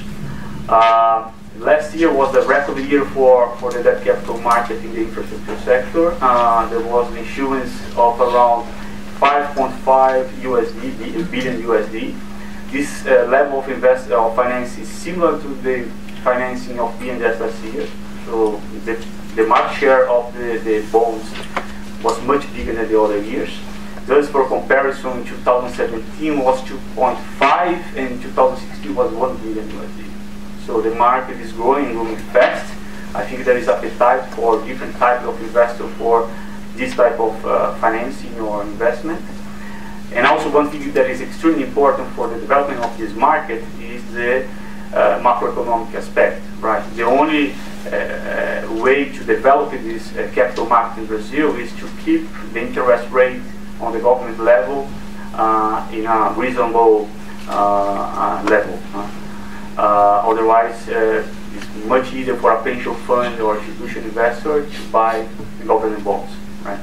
Last year was the record year for the debt capital market in the infrastructure sector. There was an issuance of around 5.5 billion USD. This level of finance is similar to the financing of BNDES last year. So the market share of the bonds was much bigger than the other years. Just for comparison, in 2017 was 2.5 and 2016 was 1 billion USD. So the market is growing fast. I think there is appetite for different types of investors for this type of financing or investment. And also one thing that is extremely important for the development of this market is the macroeconomic aspect, right? The only way to develop this capital market in Brazil is to keep the interest rate on the government level in a reasonable level. Otherwise, it's much easier for a pension fund or institutional investor to buy government bonds, right?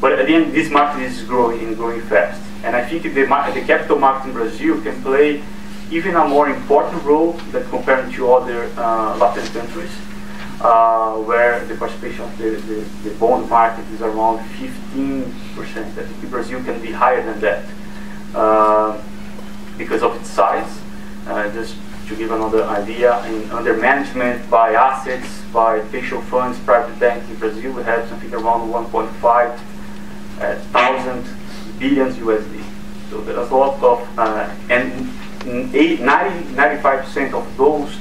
But at the end, this market is growing fast. And I think the capital market in Brazil can play even a more important role than compared to other Latin countries, where the participation of the bond market is around 15%. I think Brazil can be higher than that because of its size. Just to give another idea, under management by assets, by pension funds, private banks in Brazil, we have something around 1.5 thousand billions USD. So there's a lot of, and 95% of those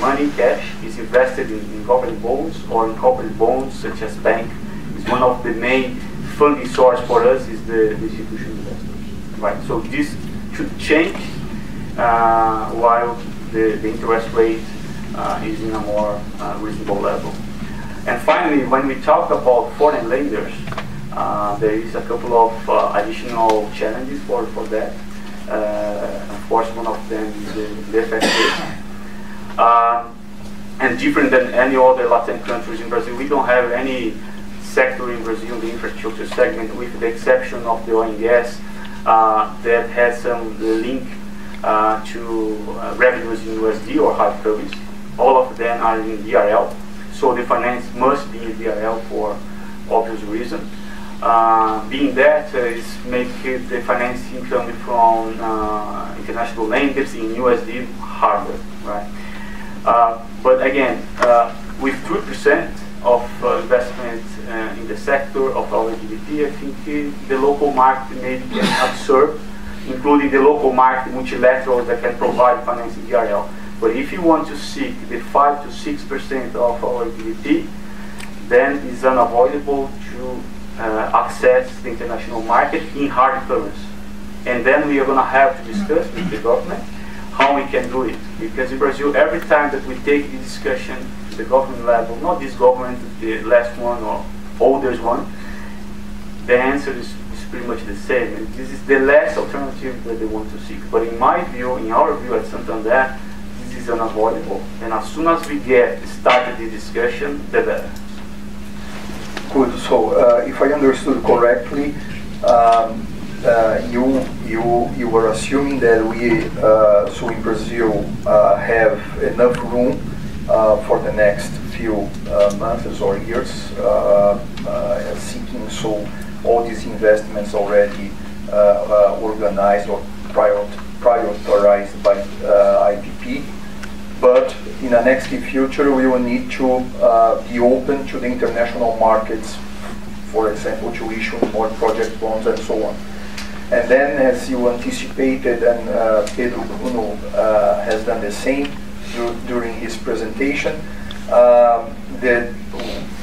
money, cash, is invested in government bonds or in corporate bonds, such as bank. Is one of the main funding source for us is the institutional investors, right? So this should change while the interest rate is in a more reasonable level. And finally, when we talk about foreign lenders, there is a couple of additional challenges for that. Of course, one of them is the FX rate. And different than any other Latin countries in Brazil, we don't have any sector in Brazil, the infrastructure segment, with the exception of the oil and gas, that has some link to revenues in USD or hard currency. All of them are in BRL. So the finance must be in BRL for obvious reasons. Being that is make the financing coming from international lenders in USD harder, right? But again, with 3% of investment in the sector of our GDP, I think the local market maybe can absorb, including the local market multilaterals that can provide financing BRL. But if you want to seek the 5 to 6% of our GDP, then it's unavoidable to access the international market in hard currency. And then we are going to have to discuss with the government how we can do it. Because in Brazil, every time that we take the discussion to the government level, not this government, the last one or older one, the answer is pretty much the same. And this is the last alternative that they want to seek. But in my view, in our view at Santander, this is unavoidable. And as soon as we get started the discussion, the better. Good. So, if I understood correctly, you were assuming that we, so in Brazil, have enough room for the next few months or years, seeking so all these investments already organized or prioritized by IPP. But in the next future, we will need to be open to the international markets, for example, to issue more project bonds and so on. And then, as you anticipated, and Pedro Bruno has done the same during his presentation, the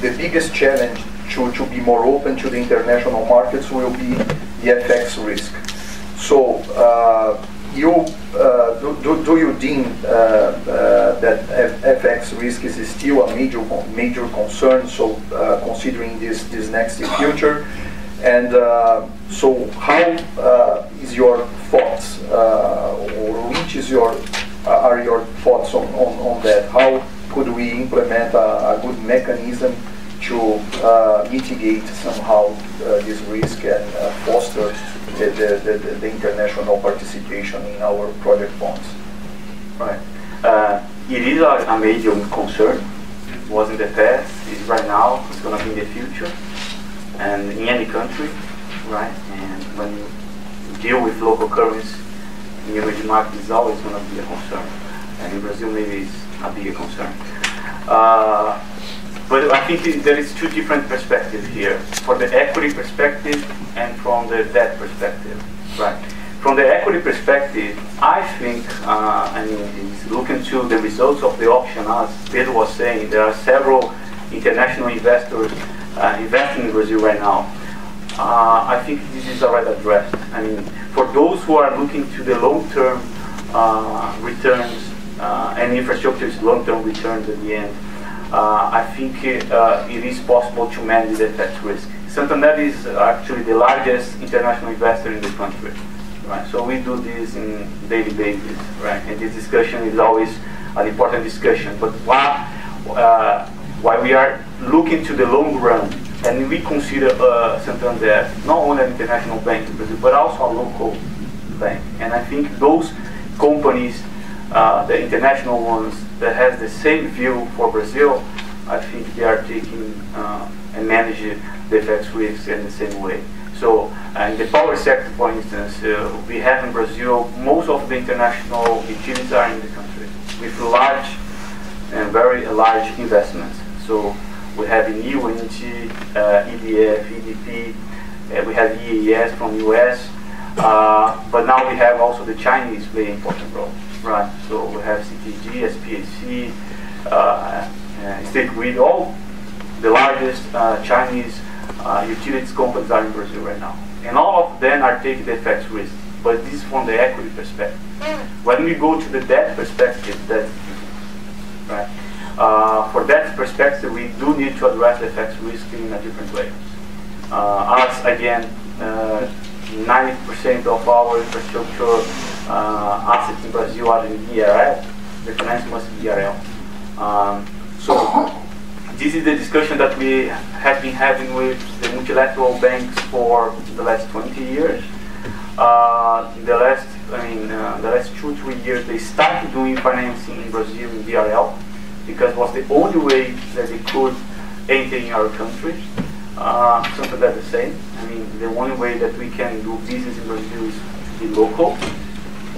biggest challenge to be more open to the international markets will be the FX risk. So, do you deem that FX risk is still a major concern? So, considering this next future, and so how is your thoughts, or which is are your thoughts on that? How could we implement a good mechanism to mitigate somehow this risk and foster the international participation in our project bonds? Right. It is a major concern. It was in the past, it's right now, it's going to be in the future, and in any country, right? And when you deal with local currency, the emerging market is always going to be a concern. And in Brazil, maybe it's a bigger concern. But I think there is two different perspectives here, for the equity perspective and from the debt perspective, right? From the equity perspective, I think, looking to the results of the auction, as Pedro was saying, there are several international investors investing in Brazil right now. I think this is already addressed. I mean, for those who are looking to the long-term returns, and infrastructure is long-term returns at the end, I think it is possible to manage the FX risk. Santander is actually the largest international investor in the country, right? So we do this in daily basis, right? And this discussion is always an important discussion. But while we are looking to the long run, and we consider Santander not only an international bank in Brazil, but also a local bank. And I think those companies, the international ones that has the same view for Brazil, I think they are taking and managing the FX risks in the same way. So in the power sector, for instance, we have in Brazil, most of the international utilities are in the country with large and very large investments. So we have in UNT, EDF, EDP, we have EAS from US, but now we have also the Chinese play an important role. Right, so we have CTG, SPAC, State Grid, all the largest Chinese utilities companies are in Brazil right now. And all of them are taking the FX risk, but this is from the equity perspective. When we go to the debt perspective, that's right. For that perspective, we do need to address the FX risk in a different way. As again, 90% of our infrastructure assets in Brazil are in BRL. The finance must be BRL. So this is the discussion that we have been having with the multilateral banks for the last 20 years. The last 2-3 years, they started doing financing in Brazil in BRL because it was the only way that they could enter in our country. Something like the same. I mean, the only way that we can do business in Brazil is to be local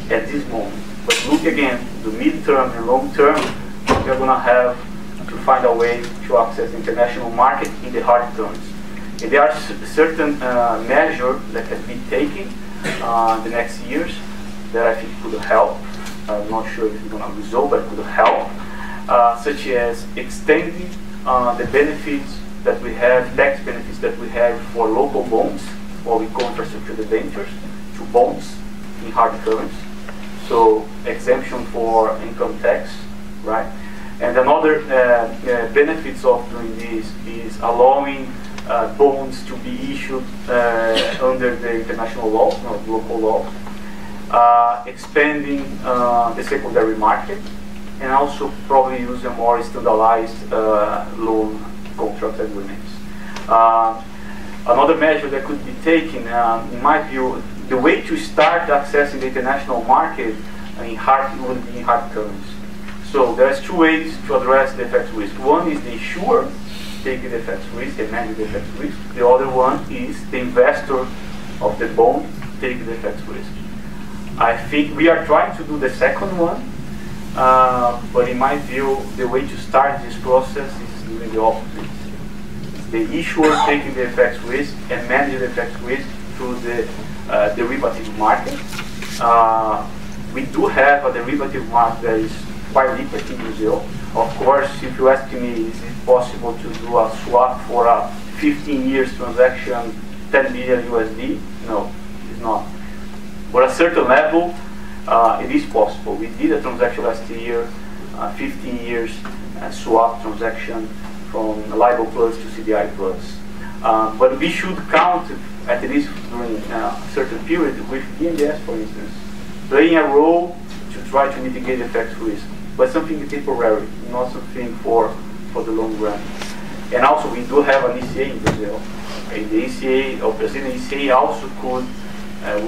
at this moment. But look again, the mid-term and long-term, we're going to have to find a way to access the international market in the hard currency. And there are certain measures that can be taken in the next years that I think could help. I'm not sure if it's going to resolve, but it could help, such as extending the benefits that we have, tax benefits that we have for local bonds, what we call infrastructure debentures, to bonds in hard currency. So exemption for income tax, right? And another benefits of doing this is allowing bonds to be issued under the international law, not local law, expanding the secondary market, and also probably use a more standardized loan contract agreements. Another measure that could be taken, in my view, the way to start accessing the international market would be in hard currency. So there's two ways to address the FX risk. One is the issuer taking the FX risk and managing the FX risk. The other one is the investor of the bond taking the FX risk. I think we are trying to do the second one, but in my view, the way to start this process is doing the opposite. The issuer taking the FX risk and managing the FX risk through the derivative market. We do have a derivative market that is quite liquid in Brazil. Of course, if you ask me, is it possible to do a swap for a 15 years transaction, 10 million USD? No, it's not. But at a certain level, it is possible. We did a transaction last year, 15 years swap transaction from LIBOR plus to CDI plus. But we should count, at least during a certain period, with BNDES, for instance, playing a role to try to mitigate the FX risk, but something temporary, not something for the long run. And also, we do have an ECA in Brazil. And the ECA, or Brazilian ECA, also could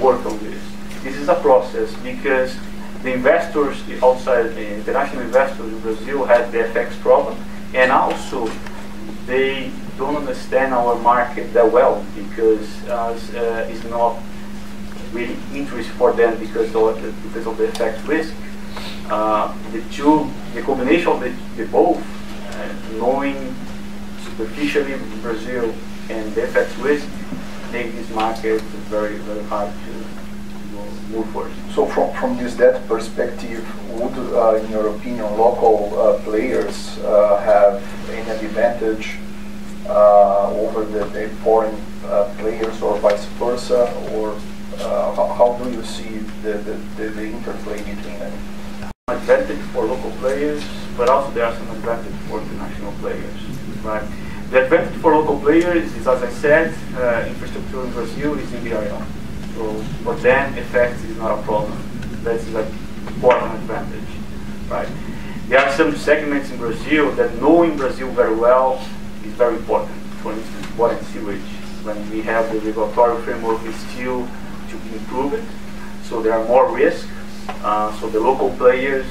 work on this. This is a process because the investors, the outside international investors in Brazil have the FX problem, and also they don't understand our market that well because it's not really interest for them because of the FX risk. The combination of the both, knowing superficially Brazil and the FX risk, make this market very, very hard to move forward. So from this debt perspective, would, in your opinion, local players have any advantage over the foreign players, or vice versa, or how do you see the interplay between them? Advantage for local players, but also there are some advantage for international players, right? The advantage for local players is, as I said, infrastructure in Brazil is in BRL. So for them, FX is not a problem. That's like important advantage, right? There are some segments in Brazil that knowing Brazil very well is very important. For instance, water and sewage. When we have the regulatory framework, is still to be improved. So there are more risks. So the local players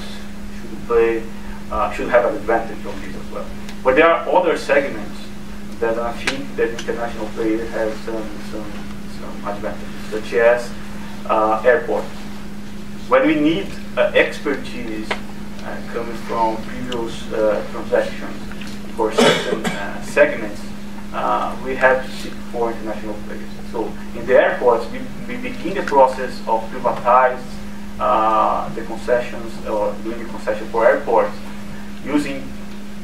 should have an advantage on this as well. But there are other segments that I think that international players have some advantages, such as airports. When we need expertise coming from previous transactions for certain segments, we have to seek for international players. So in the airports, we begin the process of privatize the concessions, or doing the concession for airports, using,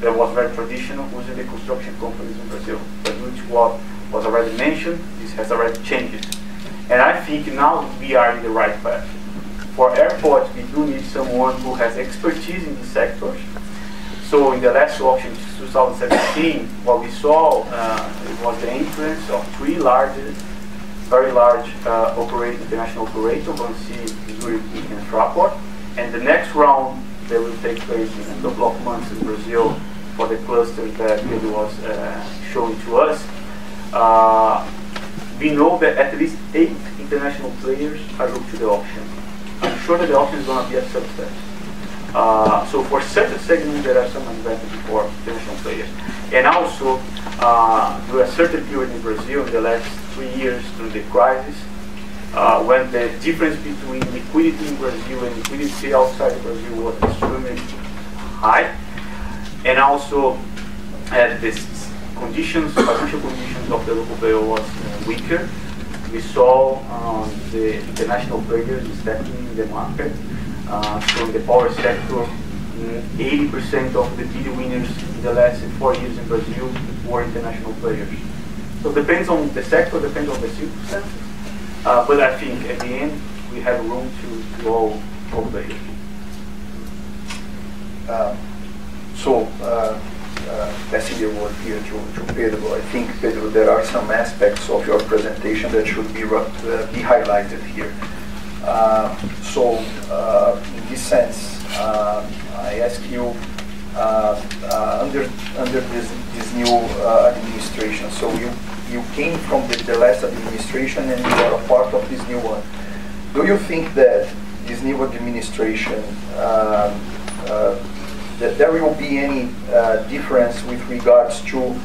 that was very traditional, using the construction companies in Brazil, but which was already mentioned, this has already changed. And I think now we are in the right path. For airports, we do need someone who has expertise in these sectors. So in the last auction, 2017, what we saw it was the entrance of three very large international operators, Banco, Zurich, and Fraport. And the next round that will take place in a couple of months in Brazil for the clusters that Pedro was showing to us. We know that at least 8 international players are looking to the auction. I'm sure that the auction is going to be a success. So for certain segments, there are some advantages for international players. And also, through a certain period in Brazil, in the last 3 years during the crisis, when the difference between liquidity in Brazil and liquidity outside of Brazil was extremely high, and also this financial conditions of the local player was weaker, we saw the international players stepping in the market. So in the power sector, 80% of the bid winners in the last 4 years in Brazil were international players. So it depends on the sector, depends on the circumstances. But I think at the end, we have room to all players. Passing the word here to Pedro, I think, Pedro, there are some aspects of your presentation that should be highlighted here. In this sense, I ask you, under this new administration, so you came from the last administration and you are a part of this new one. Do you think that this new administration, that there will be any difference with regards to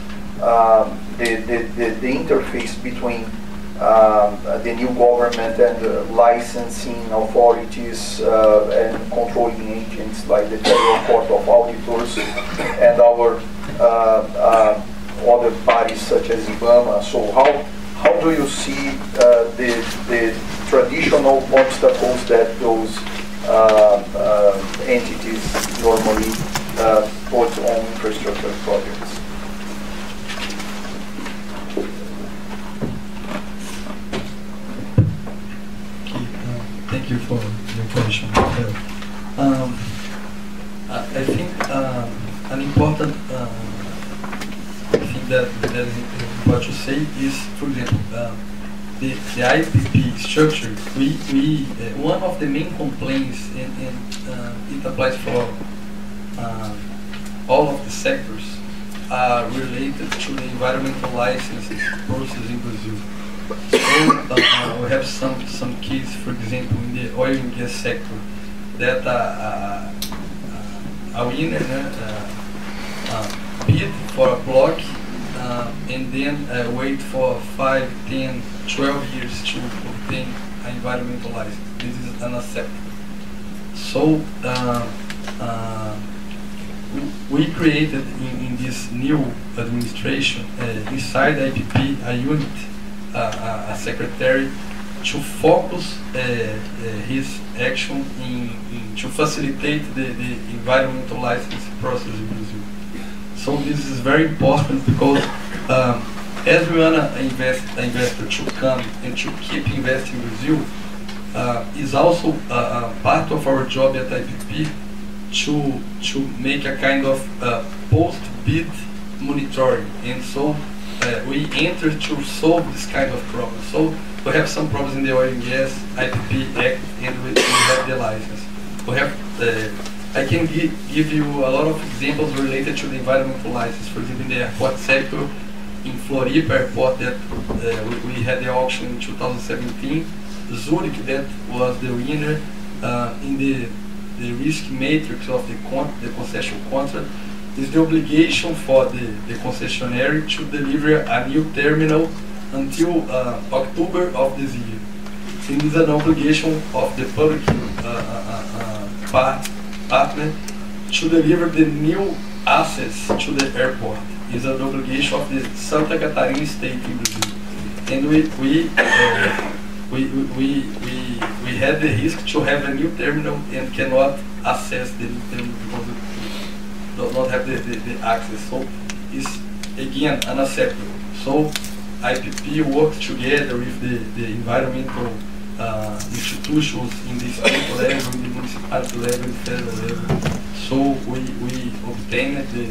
the interface between the new government and the licensing authorities and controlling agents like the Federal Court of Auditors and our other bodies such as IBAMA? So how do you see the traditional obstacles that those entities normally put on infrastructure projects? Thank you for your question. I think an important thing that is what you say is, for example, the IPP structure. One of the main complaints, and it applies for all of the sectors, are related to the environmental licensing process in Brazil. So we have some cases, for example, in the oil and gas sector, that a winner bid for a block and then wait for 5, 10, 12 years to obtain an environmental license. This is unacceptable. So we created in this new administration inside IPP a unit, a secretary, to focus his action to facilitate the environmental license process in Brazil. So this is very important because as we want an investor to come and to keep investing in Brazil, is also part of our job at IPP to make a kind of post-bid monitoring. And so we enter to solve this kind of problem. So we have some problems in the oil and gas, IPP Act, and we have the license. We have, I can give you a lot of examples related to the environmental license. For example, in the airport sector, in Floripa Airport, that we had the auction in 2017. Zurich, that was the winner in the risk matrix of the concession contract, is the obligation for the concessionaire to deliver a new terminal until October of this year. It is an obligation of the public partner to deliver the new assets to the airport. It is an obligation of the Santa Catarina state in Brazil. And we had the risk to have a new terminal and cannot access the new terminal because we do not have the access. So it's again unacceptable. So IPP works together with the environmental institutions in the state level, in the municipality level, in the federal level. So we obtained the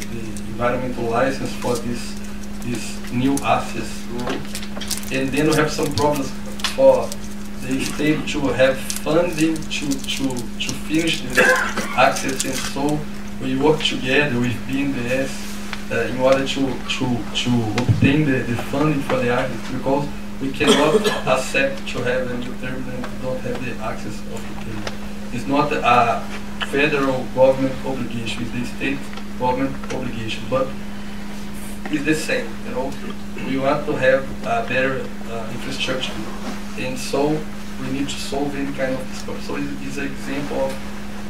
environmental license for this new access road. And then we have some problems for the state to have funding to finish the access, and so we work together with BNDES in order to obtain the funding for the access, because we cannot accept to have a new terminal and don't have the access of the terminal. It's not a federal government obligation, it's the state government obligation, but it's the same, you know. We want to have a better infrastructure, and so we need to solve any kind of discovery. So it's an example of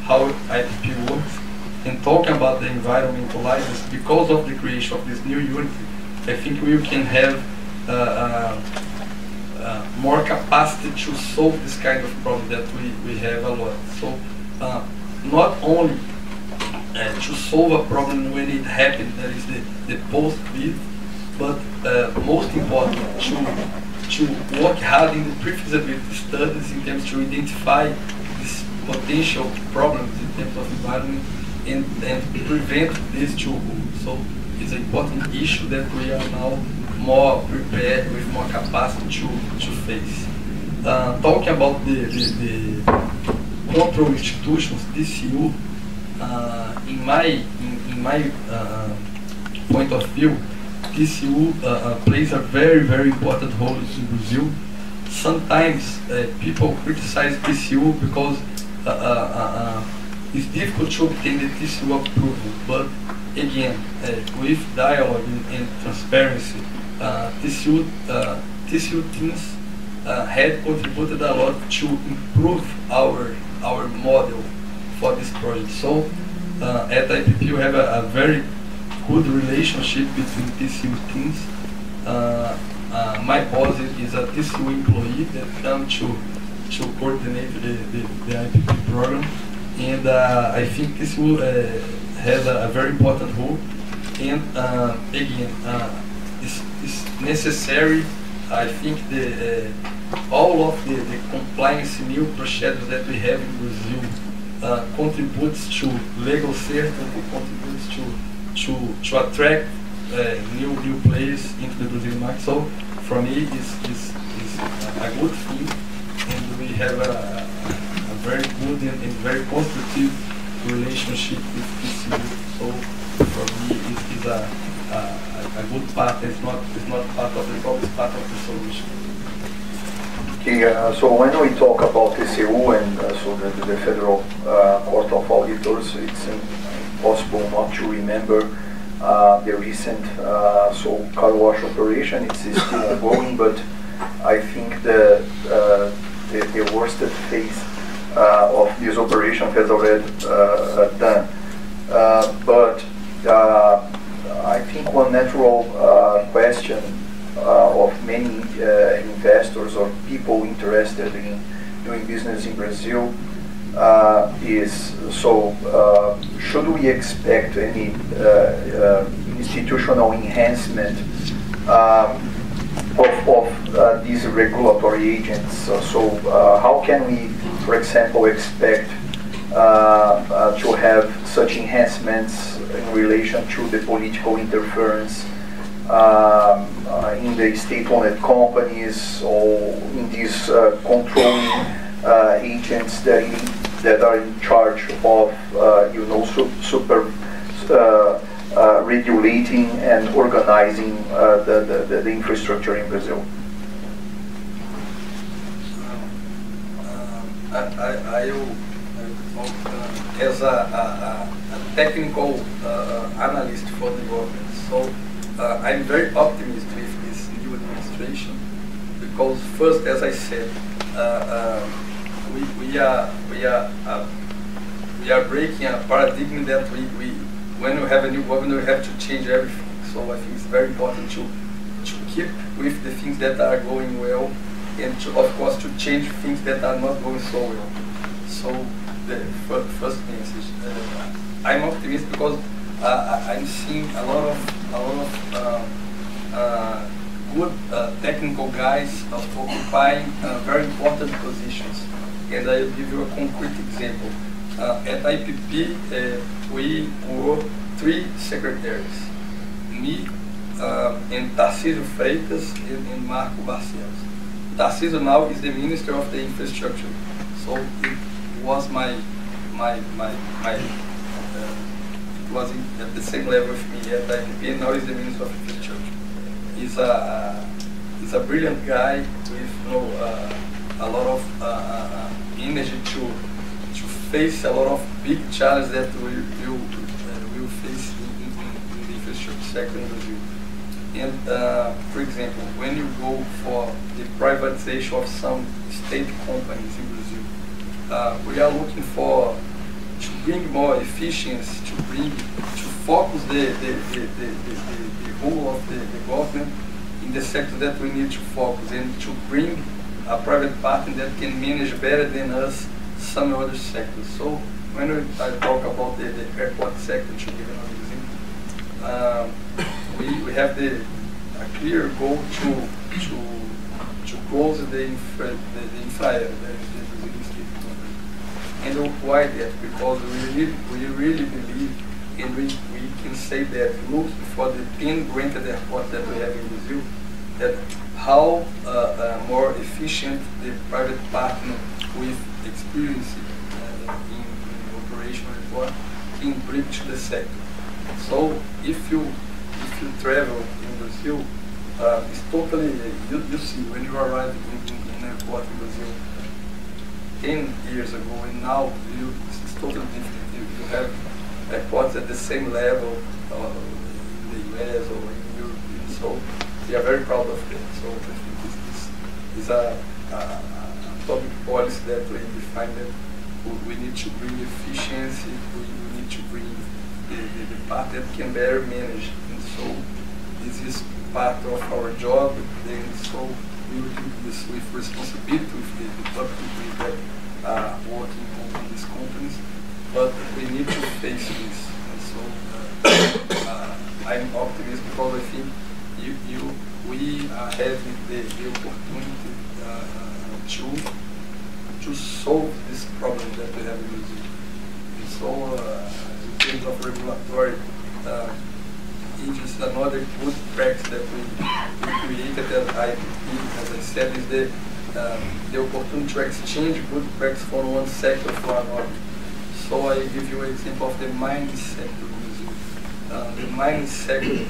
how IPP works. And talking about the environmental license, because of the creation of this new unit, I think we can have more capacity to solve this kind of problem that we have a lot. So not only solve a problem when it happens, that is the post-bid, but most important, to work hard in the pre-feasibility studies in terms to identify these potential problems in terms of environment and prevent this to occur. So it's an important issue that we are now more prepared with more capacity to face. Talking about the control institutions, DCU, in my point of view, DCU plays a very important role in Brazil. Sometimes people criticize DCU because it's difficult to obtain the DCU approval, but again, with dialogue and transparency, DCU teams had contributed a lot to improve our model for this project. So at IPP we have a very good relationship between TCU teams. My boss is a TCU employee that comes to coordinate the IPP program, and I think TCU has a very important role. And again, it's necessary. I think all of the compliance new procedures that we have in Brazil contributes to legal certainty, contributes to attract new players into the Brazilian market. So for me, it's a good thing, and we have a very good and very constructive relationship with TCU. So for me, it's a good part. It's not part of the problem, it's part of the solution. Okay, so when we talk about TCU and so the Federal Court of Auditors, it's impossible not to remember the recent car wash operation. It's still ongoing, but I think the worst phase of this operation has already done. But I think one natural question of many investors or people interested in doing business in Brazil is, should we expect any institutional enhancement of these regulatory agents? How can we, for example, expect to have such enhancements in relation to the political interference in the state-owned companies, or in these controlling agents that are in charge of regulating and organizing the infrastructure in Brazil? I will talk as a technical analyst for the government. So I'm very optimistic with this new administration, because first, as I said, we are breaking a paradigm that when we have a new government, we have to change everything. So I think it's very important to keep with the things that are going well, and of course to change things that are not going so well. So the first message, I'm optimistic because I'm seeing a lot of good technical guys occupying very important positions. And I'll give you a concrete example. At IPP, we were 3 secretaries, me and Tarcísio Freitas and Marco Barcelos. Tarcísio now is the Minister of the Infrastructure, so it was was at the same level with me at IPP, and now he's the Minister of Infrastructure. He's a brilliant guy with a lot of energy to face a lot of big challenges that we will face in the infrastructure sector in Brazil. And for example, when you go for the privatization of some state companies in Brazil, we are looking to bring more efficiency, to focus the whole of the government in the sector that we need to focus, and to bring a private partner that can manage better than us some other sectors. So when I talk about the airport sector, to give an example, we have a clear goal to close the infra, the Brazilian state company. And why that? Because we really believe, and we can say that looking for the 10 granted airports that we have in Brazil, that how more efficient the private partner with experience in operational airport can bring to the sector. So if you travel in Brazil, it's totally, you see, when you arrive in an airport in Brazil 10 years ago and now, it's totally different. You have airports at the same level in the US or in Europe, so we are very proud of that. So I think this is a public policy that we define that we need to bring efficiency, we need to bring the part that can better manage. And so this is part of our job, and so we will do this with responsibility with the public people that are working on these companies, but we need to face this. And so I'm optimistic because I think we are having the opportunity to solve this problem that we have in Brazil. And so in terms of regulatory agencies, another good practice that we created at IPP, as I said, is the opportunity to exchange good practice from one sector for another. So I give you an example of the mining sector in Brazil. The mining sector, in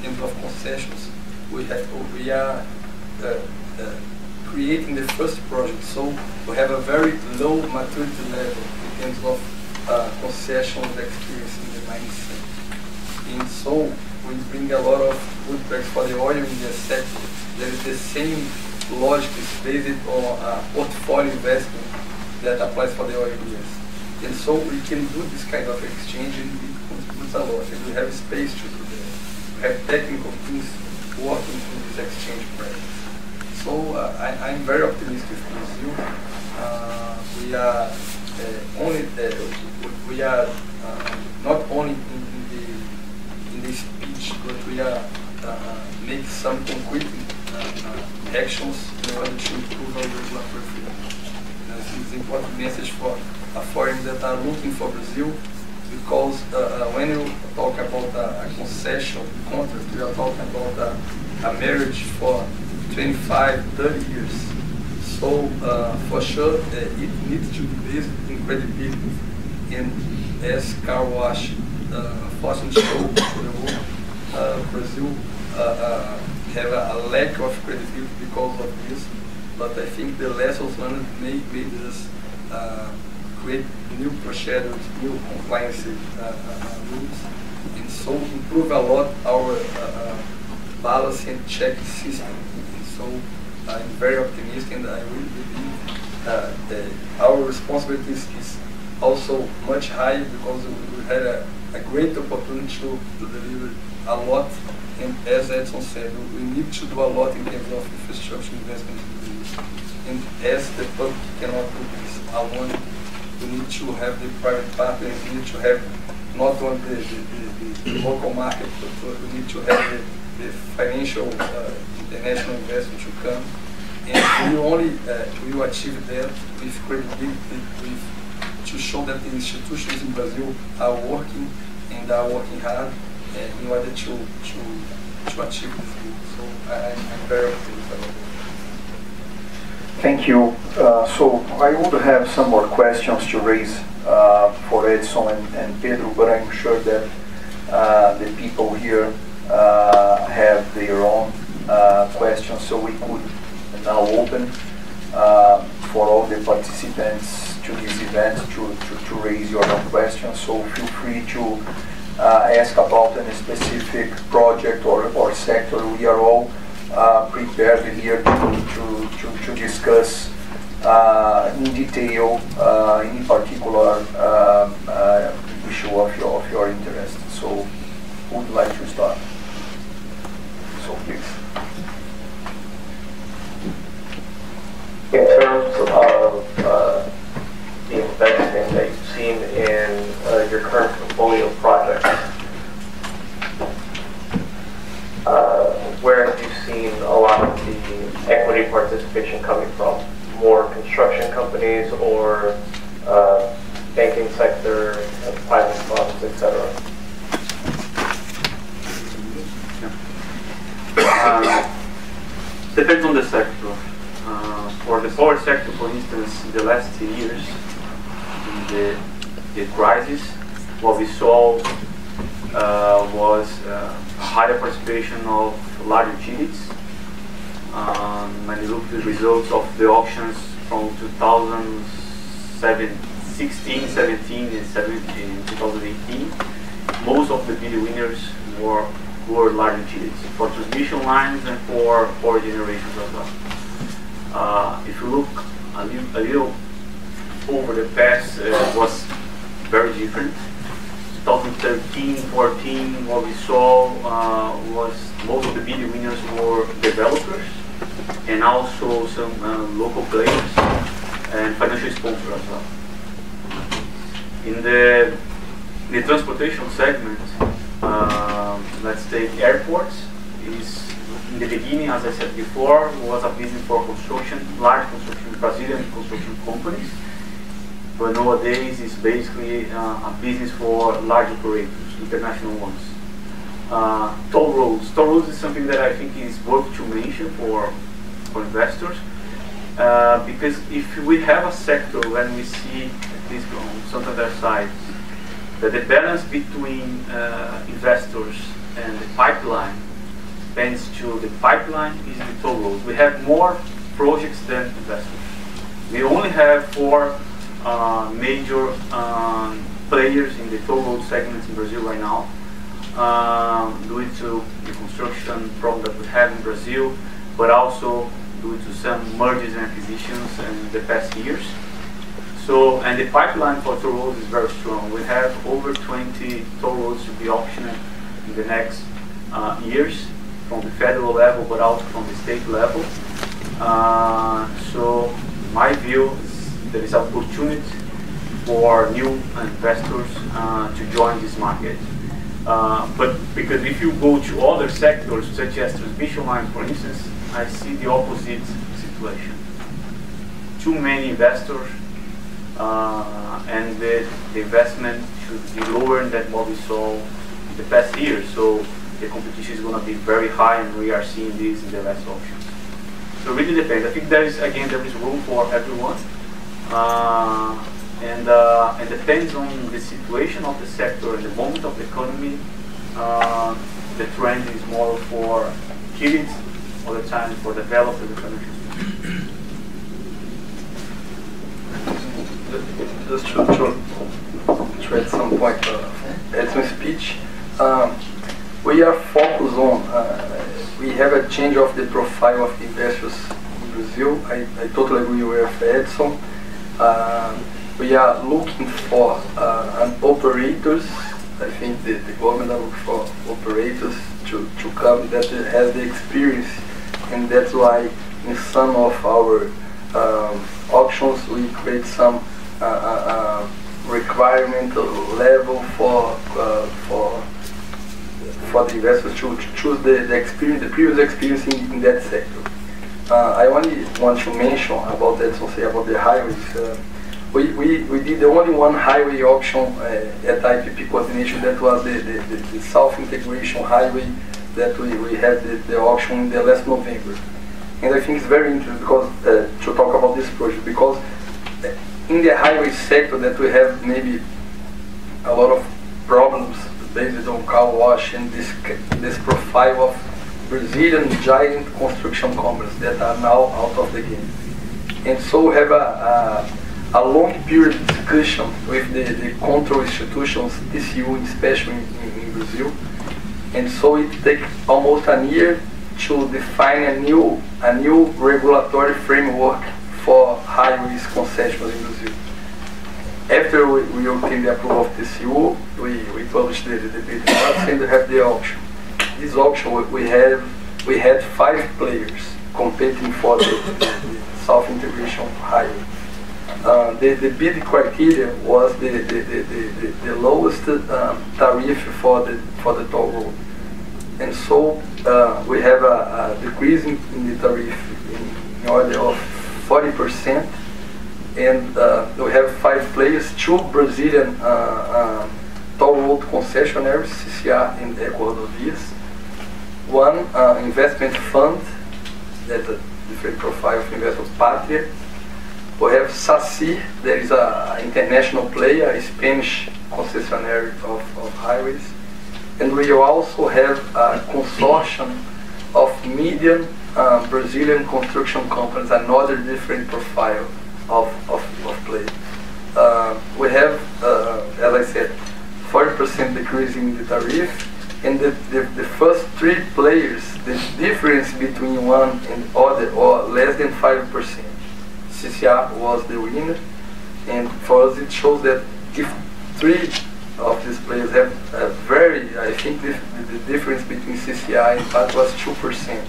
terms of concessions, we are creating the first project. So we have a very low maturity level in terms of concessions experience in the mining sector. And so we bring a lot of good practice for the oil and gas sector. There is the same logic is based on portfolio investment that applies for the oil and gas. And so we can do this kind of exchange, and it contributes a lot. And we have space to do that. We have technical teams working in this exchange practice. So I'm very optimistic with Brazil. We are not only in the speech, but we are make some concrete actions in order to improve our regulatory framework. I think it's an important message for foreigners that are looking for Brazil, because when you talk about a concession contract, we are talking about a marriage for 25, 30 years. So for sure, it needs to be based in credibility. And as car wash unfortunately show the world, Brazil have a lack of credibility because of this. But I think the lessons learned made us create new procedures, new compliance rules, and so improve a lot our balance and check system. And so I'm very optimistic, and I really believe our responsibility is also much higher, because we had a great opportunity to deliver a lot. And as Edson said, we need to do a lot in terms of infrastructure investment. And as the public cannot do this alone, we need to have the private partners, we need to have not only the local market, but we need to have the financial international investment to come. And we only will achieve that with credibility, to show that the institutions in Brazil are working and are working hard in order to achieve this goal. So I'm very optimistic about that. Thank you. So I would have some more questions to raise for Edson and Pedro, but I'm sure that the people here have their own questions, so we could now open for all the participants to this event to raise your own questions. So feel free to ask about a specific project or sector. We are all prepared here to discuss in detail any particular issue of your interest. So who would like to start? So please. In terms of the investment that you've seen sector, pilot funds, etc.? Depends on the sector. For the power sector, for instance, in the last 10 years, in the crisis, what we saw was a higher participation of large utilities. When you look at the results of the auctions from 2016, 17, and 2018, most of the bid winners were large utilities for transmission lines and for power generation as well. If you look a little over the past, it was very different. 2013, 14, what we saw was most of the bid winners were developers and also some local players and financial sponsors as well. In the transportation segment, let's take airports. In the beginning, as I said before, was a business for construction, large construction, Brazilian construction companies. But nowadays, it's basically a business for large operators, international ones. Toll roads. Toll roads is something that I think is worth to mention for investors. Because if we have a sector, when we see this on Santander side, that the balance between investors and the pipeline tends to the pipeline is the toll roads. We have more projects than investors. We only have 4 major players in the toll road segments in Brazil right now, due to the construction problem that we have in Brazil, but also due to some mergers and acquisitions in the past years. So, and the pipeline for toll roads is very strong. We have over 20 toll roads to be auctioned in the next years, from the federal level, but also from the state level. So, my view is there is opportunity for new investors to join this market. But because if you go to other sectors, such as transmission lines, for instance, I see the opposite situation. Too many investors, and the investment should be lower than what we saw in the past years. So the competition is going to be very high, and we are seeing this in the last auctions. So it really depends. I think there is room for everyone, and depends on the situation of the sector and the moment of the economy. The trend is more for kids all the time, for developers and financial institutions. Just to add some point Edson's speech, we are focused on, we have a change of the profile of the investors in Brazil. I totally agree with Edson. We are looking for operators. I think the government are looking for operators to come that has the experience, and that's why in some of our auctions we create some requirement level for the investors to choose the experience, the previous experience in that sector. I only want to mention about that, so say about the highways. We did only one highway auction at IPP coordination. That was the South Integration Highway that we had the auction in the last November. And I think it's very interesting because to talk about this project, because in the highway sector that we have maybe a lot of problems based on car wash and this profile of Brazilian giant construction companies that are now out of the game. And so we have a long period discussion with the control institutions, TCU especially in Brazil. And so it takes almost a year to define a new regulatory framework for highways concessions in Brazil. After we obtained the approval of TCU, we published the bid and we have the auction. This auction we had 5 players competing for the South Integration Highway. The bid criteria was the lowest tariff for the toll road, and so we have a decrease in the tariff in order of 40%, and we have 5 players is two Brazilian toll road concessionaires, CCR and Ecovias. One investment fund, that's a different profile of investment, Patria. We have SACI, there is an international player, a Spanish concessionaire of highways. And we also have a consortium of medium Brazilian construction companies, another different profile of play. We have, as I said, 40% decrease in the tariff, and the first three players, the difference between one and other, or less than 5%. CCR was the winner, and for us it shows that if three of these players have a very, I think the difference between CCI and PAT was 2%.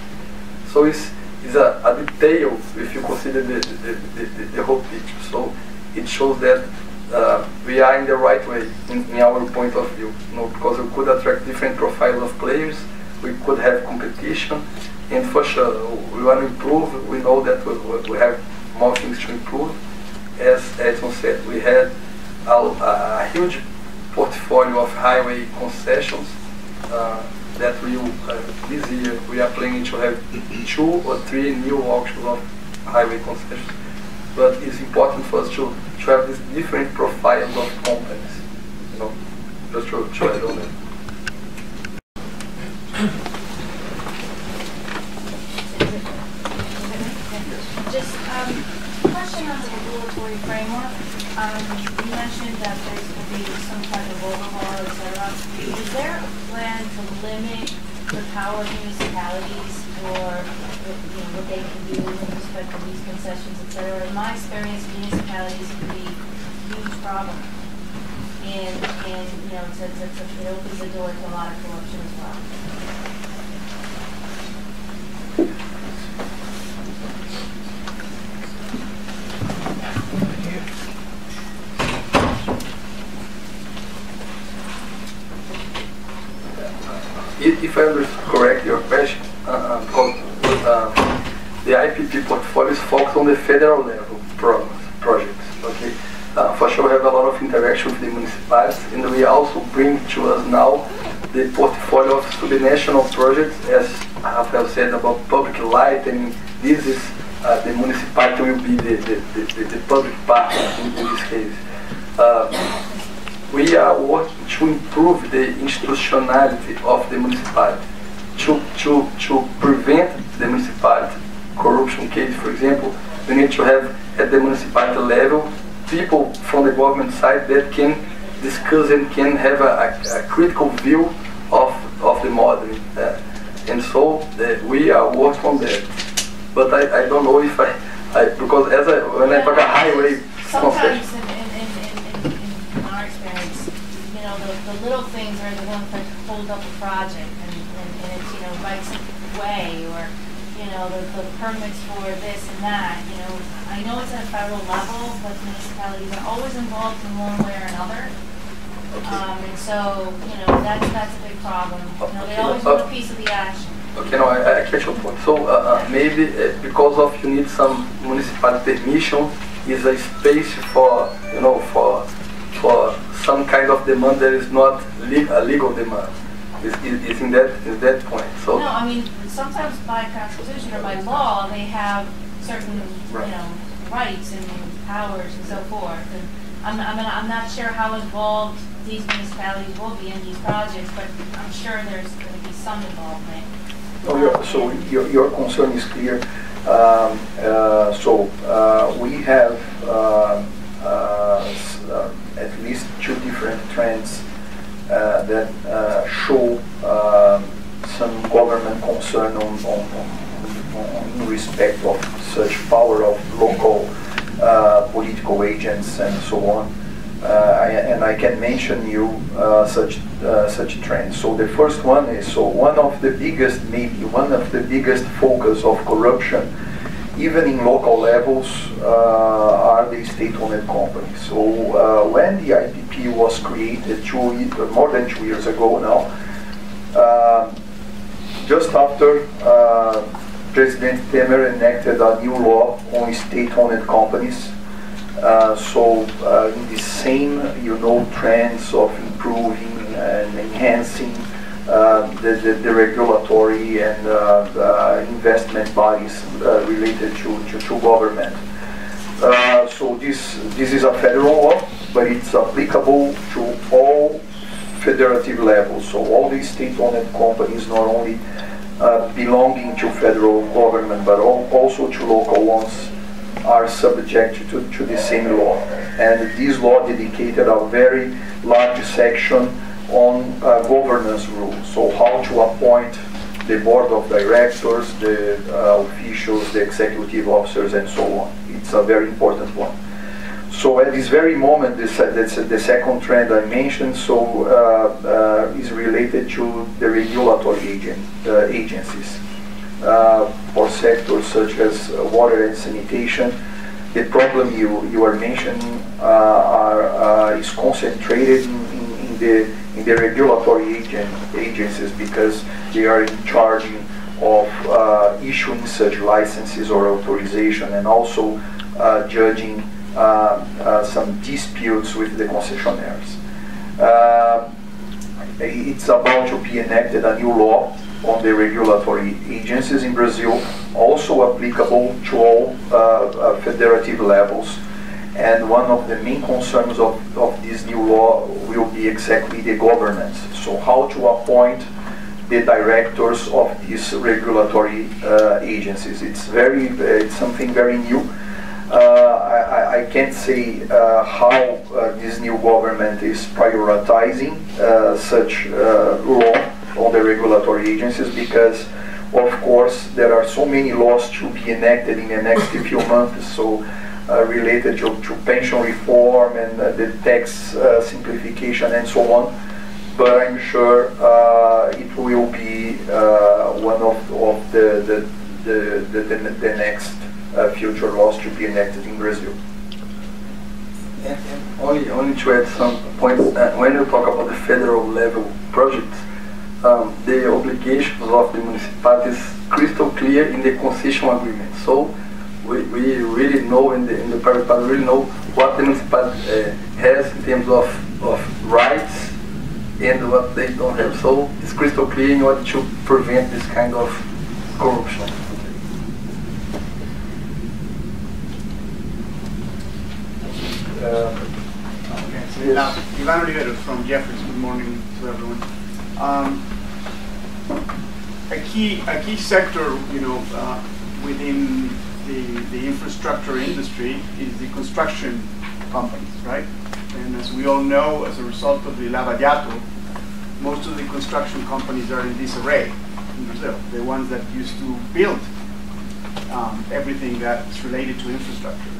So it's a detail if you consider the whole picture. So it shows that we are in the right way in our point of view. Because we could attract different profiles of players, we could have competition, and for sure we want to improve. We know that we have more things to improve. As Edson said, we had a huge portfolio of highway concessions that this year we are planning to have 2 or 3 new auctions of highway concessions. But it's important for us to have these different profiles of companies, just to add on that. Just a question on the regulatory framework. You mentioned that there's going to be some type of overhaul, etc. Is there a plan to limit the power of municipalities or what they can do with respect to these concessions, etc.? In my experience, municipalities can be a huge problem, and it opens the door to a lot of corruption as well. If I understood correct your question, the IPP portfolio is focused on the federal level projects. Okay, for sure we have a lot of interaction with the municipalities, and we also bring to us now the portfolio of subnational projects, as Rafael said about public lighting. This is the municipality will be the public partner in this case. We are working to improve the institutionality of the municipality, to prevent the municipality corruption case. For example, we need to have at the municipality level people from the government side that can discuss and can have a critical view of the modeling. And so we are working on that. But I don't know if because when I talk a highway concession. The little things are the ones that hold up a project, and it's rights of way, or the permits for this and that. I know it's at a federal level, but municipalities are always involved in one way or another. And so that's a big problem. They always want a piece of the action. Okay, no, I catch your point. So maybe because of you need some municipal permission, is a space for for some kind of demand that is not a legal demand. Is in that point. So no, I mean sometimes by constitution or by law they have certain rights and powers and so forth. And I'm not sure how involved these municipalities will be in these projects, but I'm sure there's going to be some involvement. So your concern is clear. We have at least 2 different trends that show some government concern in respect of such power of local political agents and so on. And I can mention you such trends. So the first one is one of the biggest focus of corruption, even in local levels, are the state-owned companies. So when the IPP was created more than 2 years ago now, just after President Temer enacted a new law on state-owned companies, In the same, trends of improving and enhancing the regulatory and investment bodies related to government. This is a federal law, but it's applicable to all federative levels. So all these state-owned companies, not only belonging to federal government, but also to local ones, are subject to the same law. And this law dedicated a very large section on governance rules. So how to appoint the board of directors, the officials, the executive officers, and so on. It's a very important one. So at this very moment, the second trend I mentioned is related to the regulatory agencies. For sectors such as water and sanitation, the problem you are mentioning is concentrated in the regulatory agencies, because they are in charge of issuing such licenses or authorization, and also judging some disputes with the concessionaires. It's about to be enacted a new law on the regulatory agencies in Brazil, also applicable to all federative levels. And one of the main concerns of this new law will be exactly the governance. So how to appoint the directors of these regulatory agencies. It's something very new. I can't say how this new government is prioritizing such law on the regulatory agencies, because of course there are so many laws to be enacted in the next few months, so related to pension reform and the tax simplification and so on. But I'm sure it will be one of the next future laws to be enacted in Brazil. And only to add some points, when you talk about the federal level projects, the obligations of the municipality is crystal clear in the concession agreement. So we really know in the private part, really know what the municipality has in terms of rights and what they don't have. So it's crystal clear in order to prevent this kind of corruption. Ivan Oliveros from Jefferies. Good morning to everyone. A key sector, within the infrastructure industry is the construction companies, right? And as we all know, as a result of the Lava Jato, most of the construction companies are in disarray in Brazil. The ones that used to build everything that's related to infrastructure.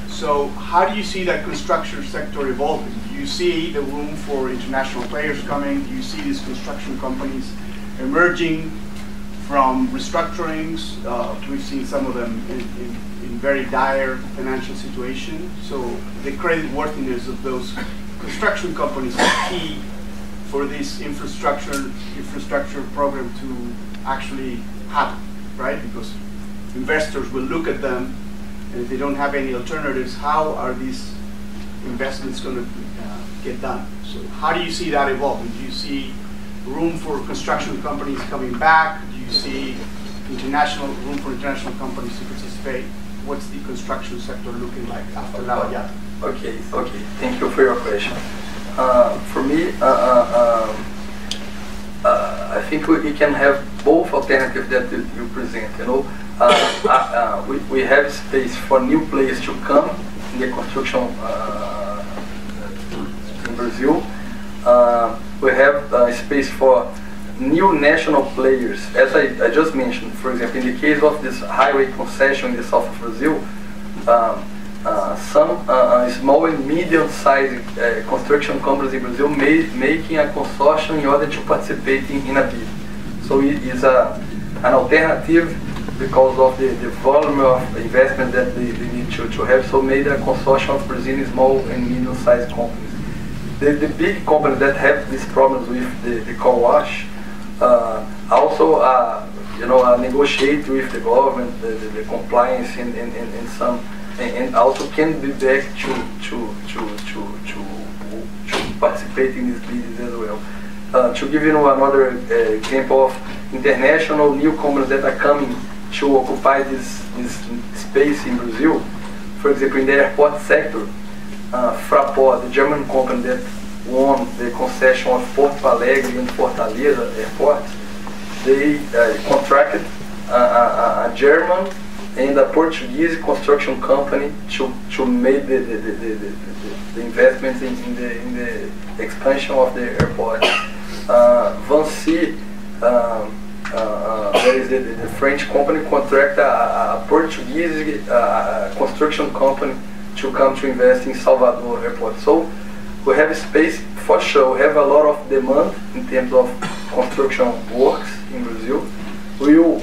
So how do you see that construction sector evolving? Do you see the room for international players coming? Do you see these construction companies emerging from restructurings? We've seen some of them in very dire financial situations. So the credit worthiness of those construction companies is key for this infrastructure program to actually happen, right? Because investors will look at them, and if they don't have any alternatives, how are these investments going to get done? So how do you see that evolving? Do you see room for construction companies coming back? Do you see room for international companies to participate? What's the construction sector looking like after Lava Jato? Okay. Thank you for your question. For me, I think we can have both alternatives that you present. We have space for new players to come in the construction in Brazil. We have space for new national players, as I just mentioned. For example, in the case of this highway concession in the south of Brazil, some small and medium-sized construction companies in Brazil making a consortium in order to participate in a bid. So it is an alternative because of the volume of investment that they need to have. So made a consortium of Brazilian small and medium-sized companies. The big companies that have these problems with the car wash also negotiate with the government the compliance in some and also can be back to participate in these bids as well. To give you another example of international newcomers that are coming to occupy this space in Brazil, for example, in the airport sector, Fraport, the German company that won the concession of Porto Alegre and Fortaleza airports, they contracted a German and a Portuguese construction company to make the investments in the expansion of the airport. Vinci, there is the French company, contract a Portuguese construction company to come to invest in Salvador airport. So we have space for sure. We have a lot of demand in terms of construction works in Brazil. We will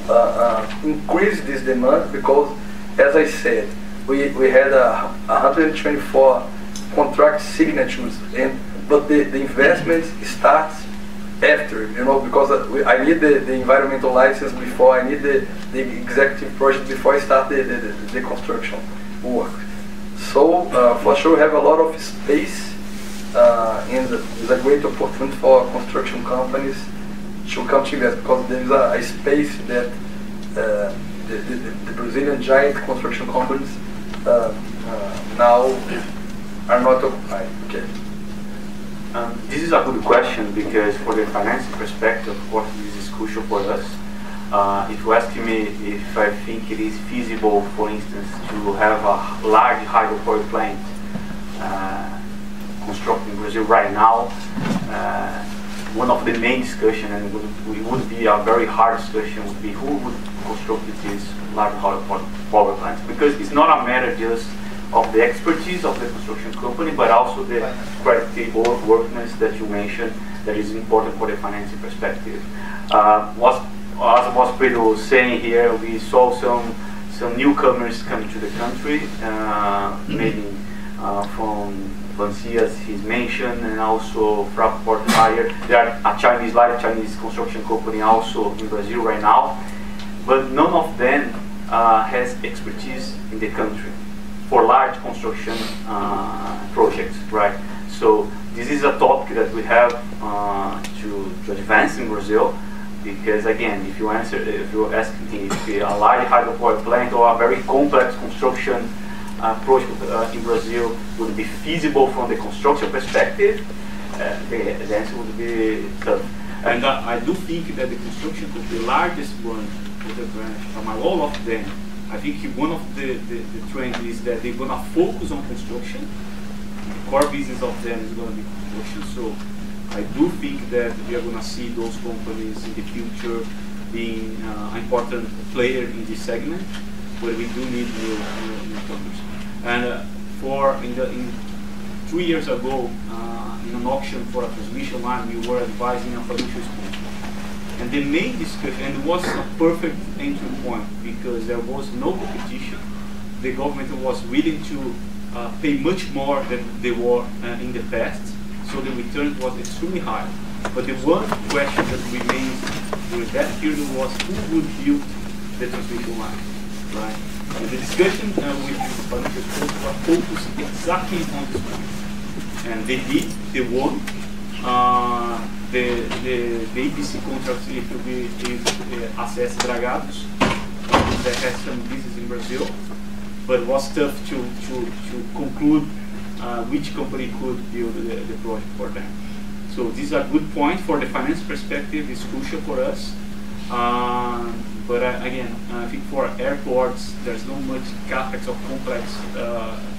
increase this demand because, as I said, we had 124 contract signatures, but the investment starts after, because I need the environmental license before, I need the executive project before I start the construction work. So for sure we have a lot of space, and it's a great opportunity for construction companies to come to invest, because there is a space that the Brazilian giant construction companies now are not occupied. Okay. This is a good question, because for the financing perspective, of course, this is crucial for us. If you ask me if I think it is feasible, for instance, to have a large hydropower plant constructed in Brazil right now, one of the main discussion, and it would be a very hard discussion, would be who would construct these large power plants, because it's not a matter just of the expertise of the construction company, but also the practical workness that you mentioned that is important for the financing perspective. As was Pedro saying here, we saw some newcomers coming to the country, maybe from Vinci, as he's mentioned, and also Fraport Hire. There are a large Chinese construction company also in Brazil right now, but none of them has expertise in the country for large construction projects, right? So this is a topic that we have to advance in Brazil, because again, if you ask me if a large hydropower plant or a very complex construction project in Brazil would be feasible from the construction perspective, the answer would be tough. And I do think that the construction could be the largest one with the branch from all of them. I think one of the trends is that they're going to focus on construction. The core business of them is going to be construction. So I do think that we are going to see those companies in the future being an important player in this segment, where we do need newcomers. And in 2 years ago, in an auction for a transmission line, we were advising a financial sponsor. And the main discussion, and it was a perfect entry point, because there was no competition. The government was willing to pay much more than they were in the past, so the return was extremely high. But the one question that remains during that period was who would build the transmission line, right? And the discussion with the financial sponsor was focused exactly on this point. And they did, they won. The EPC contracts need to be assessed dragados. That has some business in Brazil, but it was tough to conclude which company could build the project for them. So this is a good point for the finance perspective. It's crucial for us. But again, I think for airports, there's not much capex of complex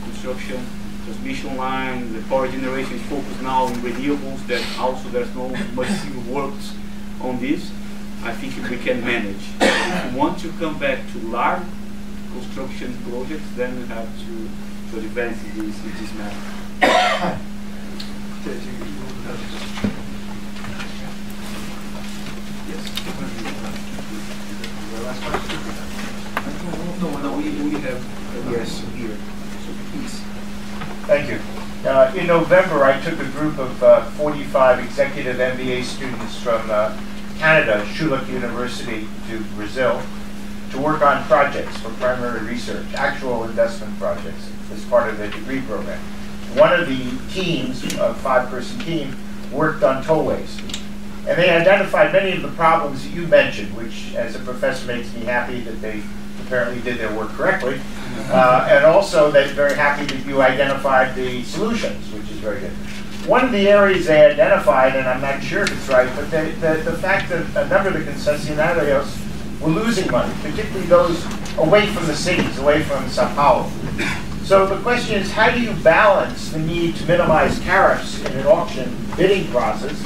construction. Transmission line, the power generation is focused now on renewables, that also there's no much civil works on this. I think we can manage. If you want to come back to large construction projects, then we have to advance in this matter. No, we have a yes here, so please. Thank you. In November, I took a group of 45 executive MBA students from Canada, Schulich University, to Brazil. to work on projects for primary research, actual investment projects as part of the degree program. One of the teams, a 5-person team, worked on tollways. And they identified many of the problems that you mentioned, which as a professor makes me happy that they apparently did their work correctly. And also they're very happy that you identified the solutions, which is very good. One of the areas they identified, and I'm not sure if it's right, but the fact that a number of the concessionarios were losing money, particularly those away from the cities, away from Sao Paulo. So the question is, how do you balance the need to minimize tariffs in an auction bidding process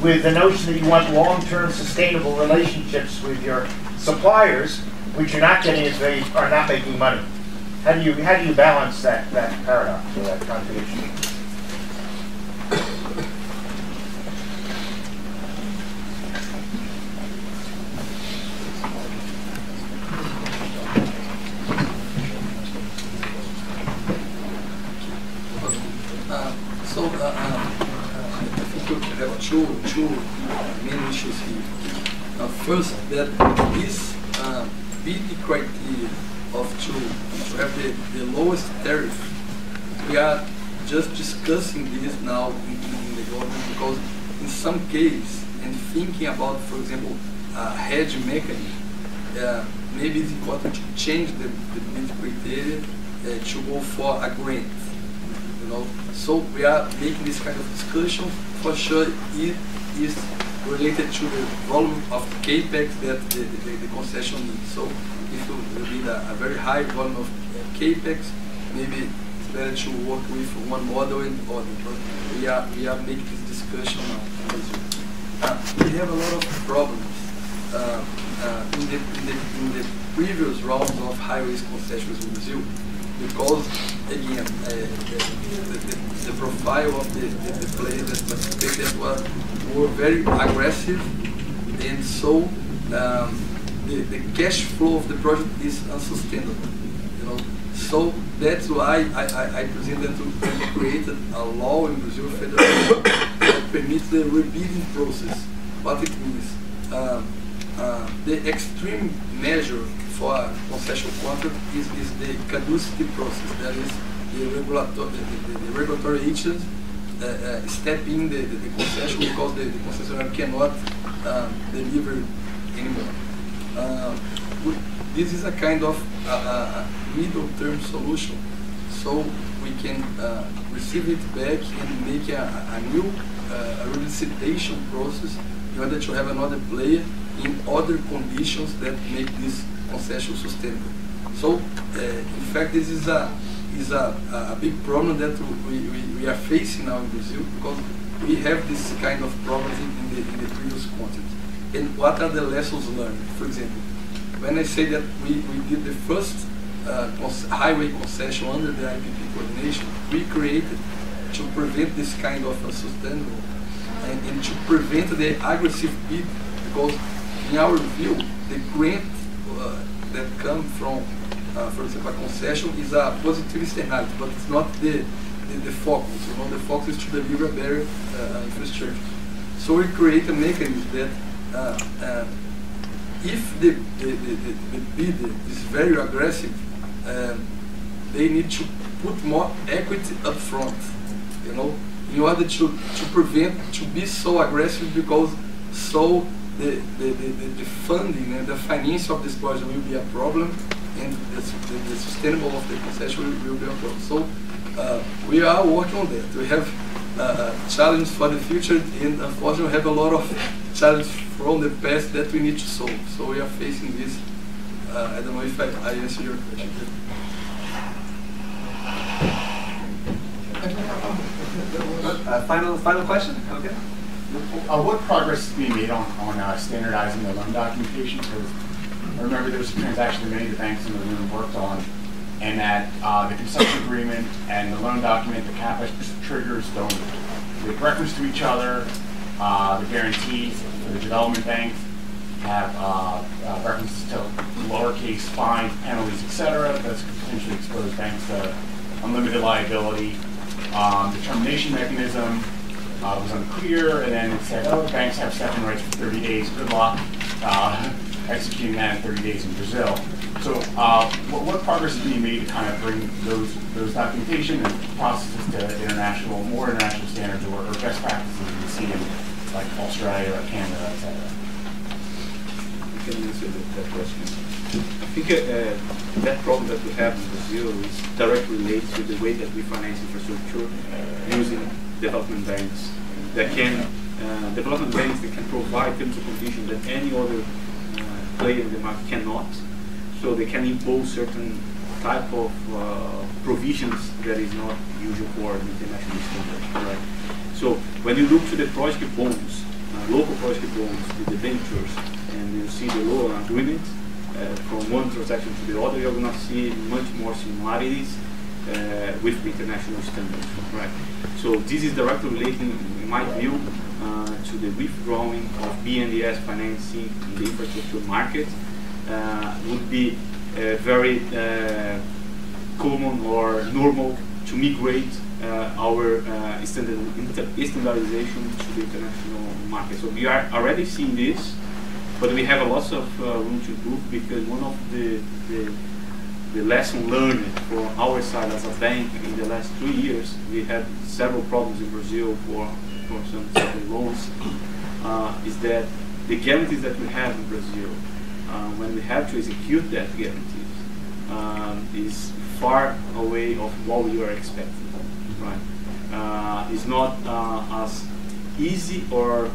with the notion that you want long-term sustainable relationships with your suppliers, which you're not getting as they are not making money? How do you balance that paradox or that contradiction? I think we have two main issues here. First, that this bidding criteria to have the lowest tariff, we are just discussing this now in the government, because in some cases, and thinking about, for example, hedge mechanism, maybe it's important to change the bid criteria to go for a grant. So we are making this kind of discussion. For sure, it is related to the volume of capex that the concession needs. So if you need a very high volume of capex, maybe it's better to work with one model and other. But we are making this discussion now in Brazil. We have a lot of problems in the previous rounds of highways concessions in Brazil, because again the profile of the players that participated were very aggressive, and so the cash flow of the project is unsustainable. So that's why I presented to create a law in Brazil federal that permits the rebidding process. What it means, the extreme measure for a concession contract is the caducity process. That is the regulatory agencies step in the concession because the concessionaire cannot deliver anymore. This is a kind of middle-term solution, so we can receive it back and make a new recitation process in order to have another player in other conditions that make this concession sustainable. So, in fact, this is a big problem that we are facing now in Brazil, because we have this kind of problems in the previous content. And what are the lessons learned? For example, when I say that we did the first highway concession under the IPP coordination, we created to prevent this kind of unsustainable and to prevent the aggressive bid, because in our view, the grant that comes from, for example, a concession is a positive externality, but it's not the focus. The focus is to deliver a better infrastructure. So we create a mechanism that if the bidder is very aggressive, they need to put more equity up front, in order to prevent to be so aggressive, because so the funding and the finance of this project will be a problem, and the sustainable of the concession will be a problem. So we are working on that. We have challenge for the future, and unfortunately we have a lot of challenges from the past that we need to solve. So we are facing this. I don't know if I answered your question. Final question? Okay. What progress is being made on standardizing the loan documentation? Because I remember there was a transaction that many of the banks in the room worked on, and that the concession agreement and the loan document, the CapEx triggers don't make reference to each other. The guarantees for the development banks have references to lowercase fines, penalties, etc. That's potentially expose banks to unlimited liability. The termination mechanism was unclear, and then it said, oh, banks have stepping rights for 30 days, good luck. executing that in 30 days in Brazil. So what progress is being made to kind of bring those documentation and processes to more international standards or best practices we see in like Australia or Canada, et cetera? I can answer that question. I think that problem that we have in Brazil is directly related to the way that we finance infrastructure using development banks that can provide terms and conditions that any other player in the market cannot. So they can impose certain type of provisions that is not usual for the international standard, right? So when you look to the project bonds, local project bonds, the debentures, and you see the loan agreement from one transaction to the other, you're going to see much more similarities with the international standards, right? So this is directly relating, in my view, to the withdrawing of BNDES financing in the infrastructure market. Would be very common or normal to migrate our standardization to the international market. So we are already seeing this, but we have a lot of room to improve, because one of the lesson learned for our side as a bank in the last 2 years, we had several problems in Brazil for some loans, is that the guarantees that we have in Brazil, when we have to execute that guarantees, is far away of what we are expecting, right? It's not as easy or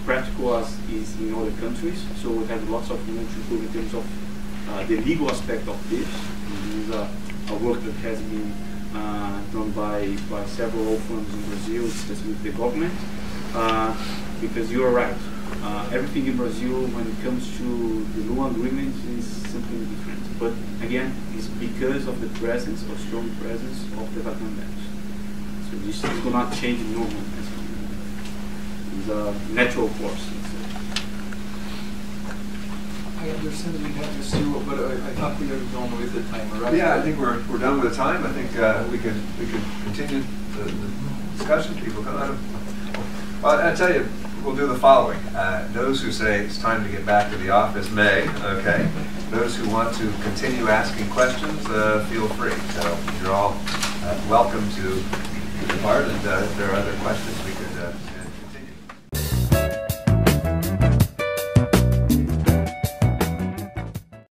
practical as is in other countries, so we have lots of room to improve in terms of the legal aspect of this. This is a work that has been done by several law firms in Brazil, especially with the government, because you are right. Everything in Brazil, when it comes to the loan agreement, is something different. But again, it's because of the presence, or strong presence, of the development banks. So this will not change in normal. It's a natural course. I understand we have to see, but I thought we were done with the timer, right? Yeah, I think we're done with the time. I think we can continue the discussion. People come out of. Well, I tell you, we'll do the following. Those who say it's time to get back to the office may. Okay. Those who want to continue asking questions, feel free. So you're all welcome to depart, and if there are other questions, we could.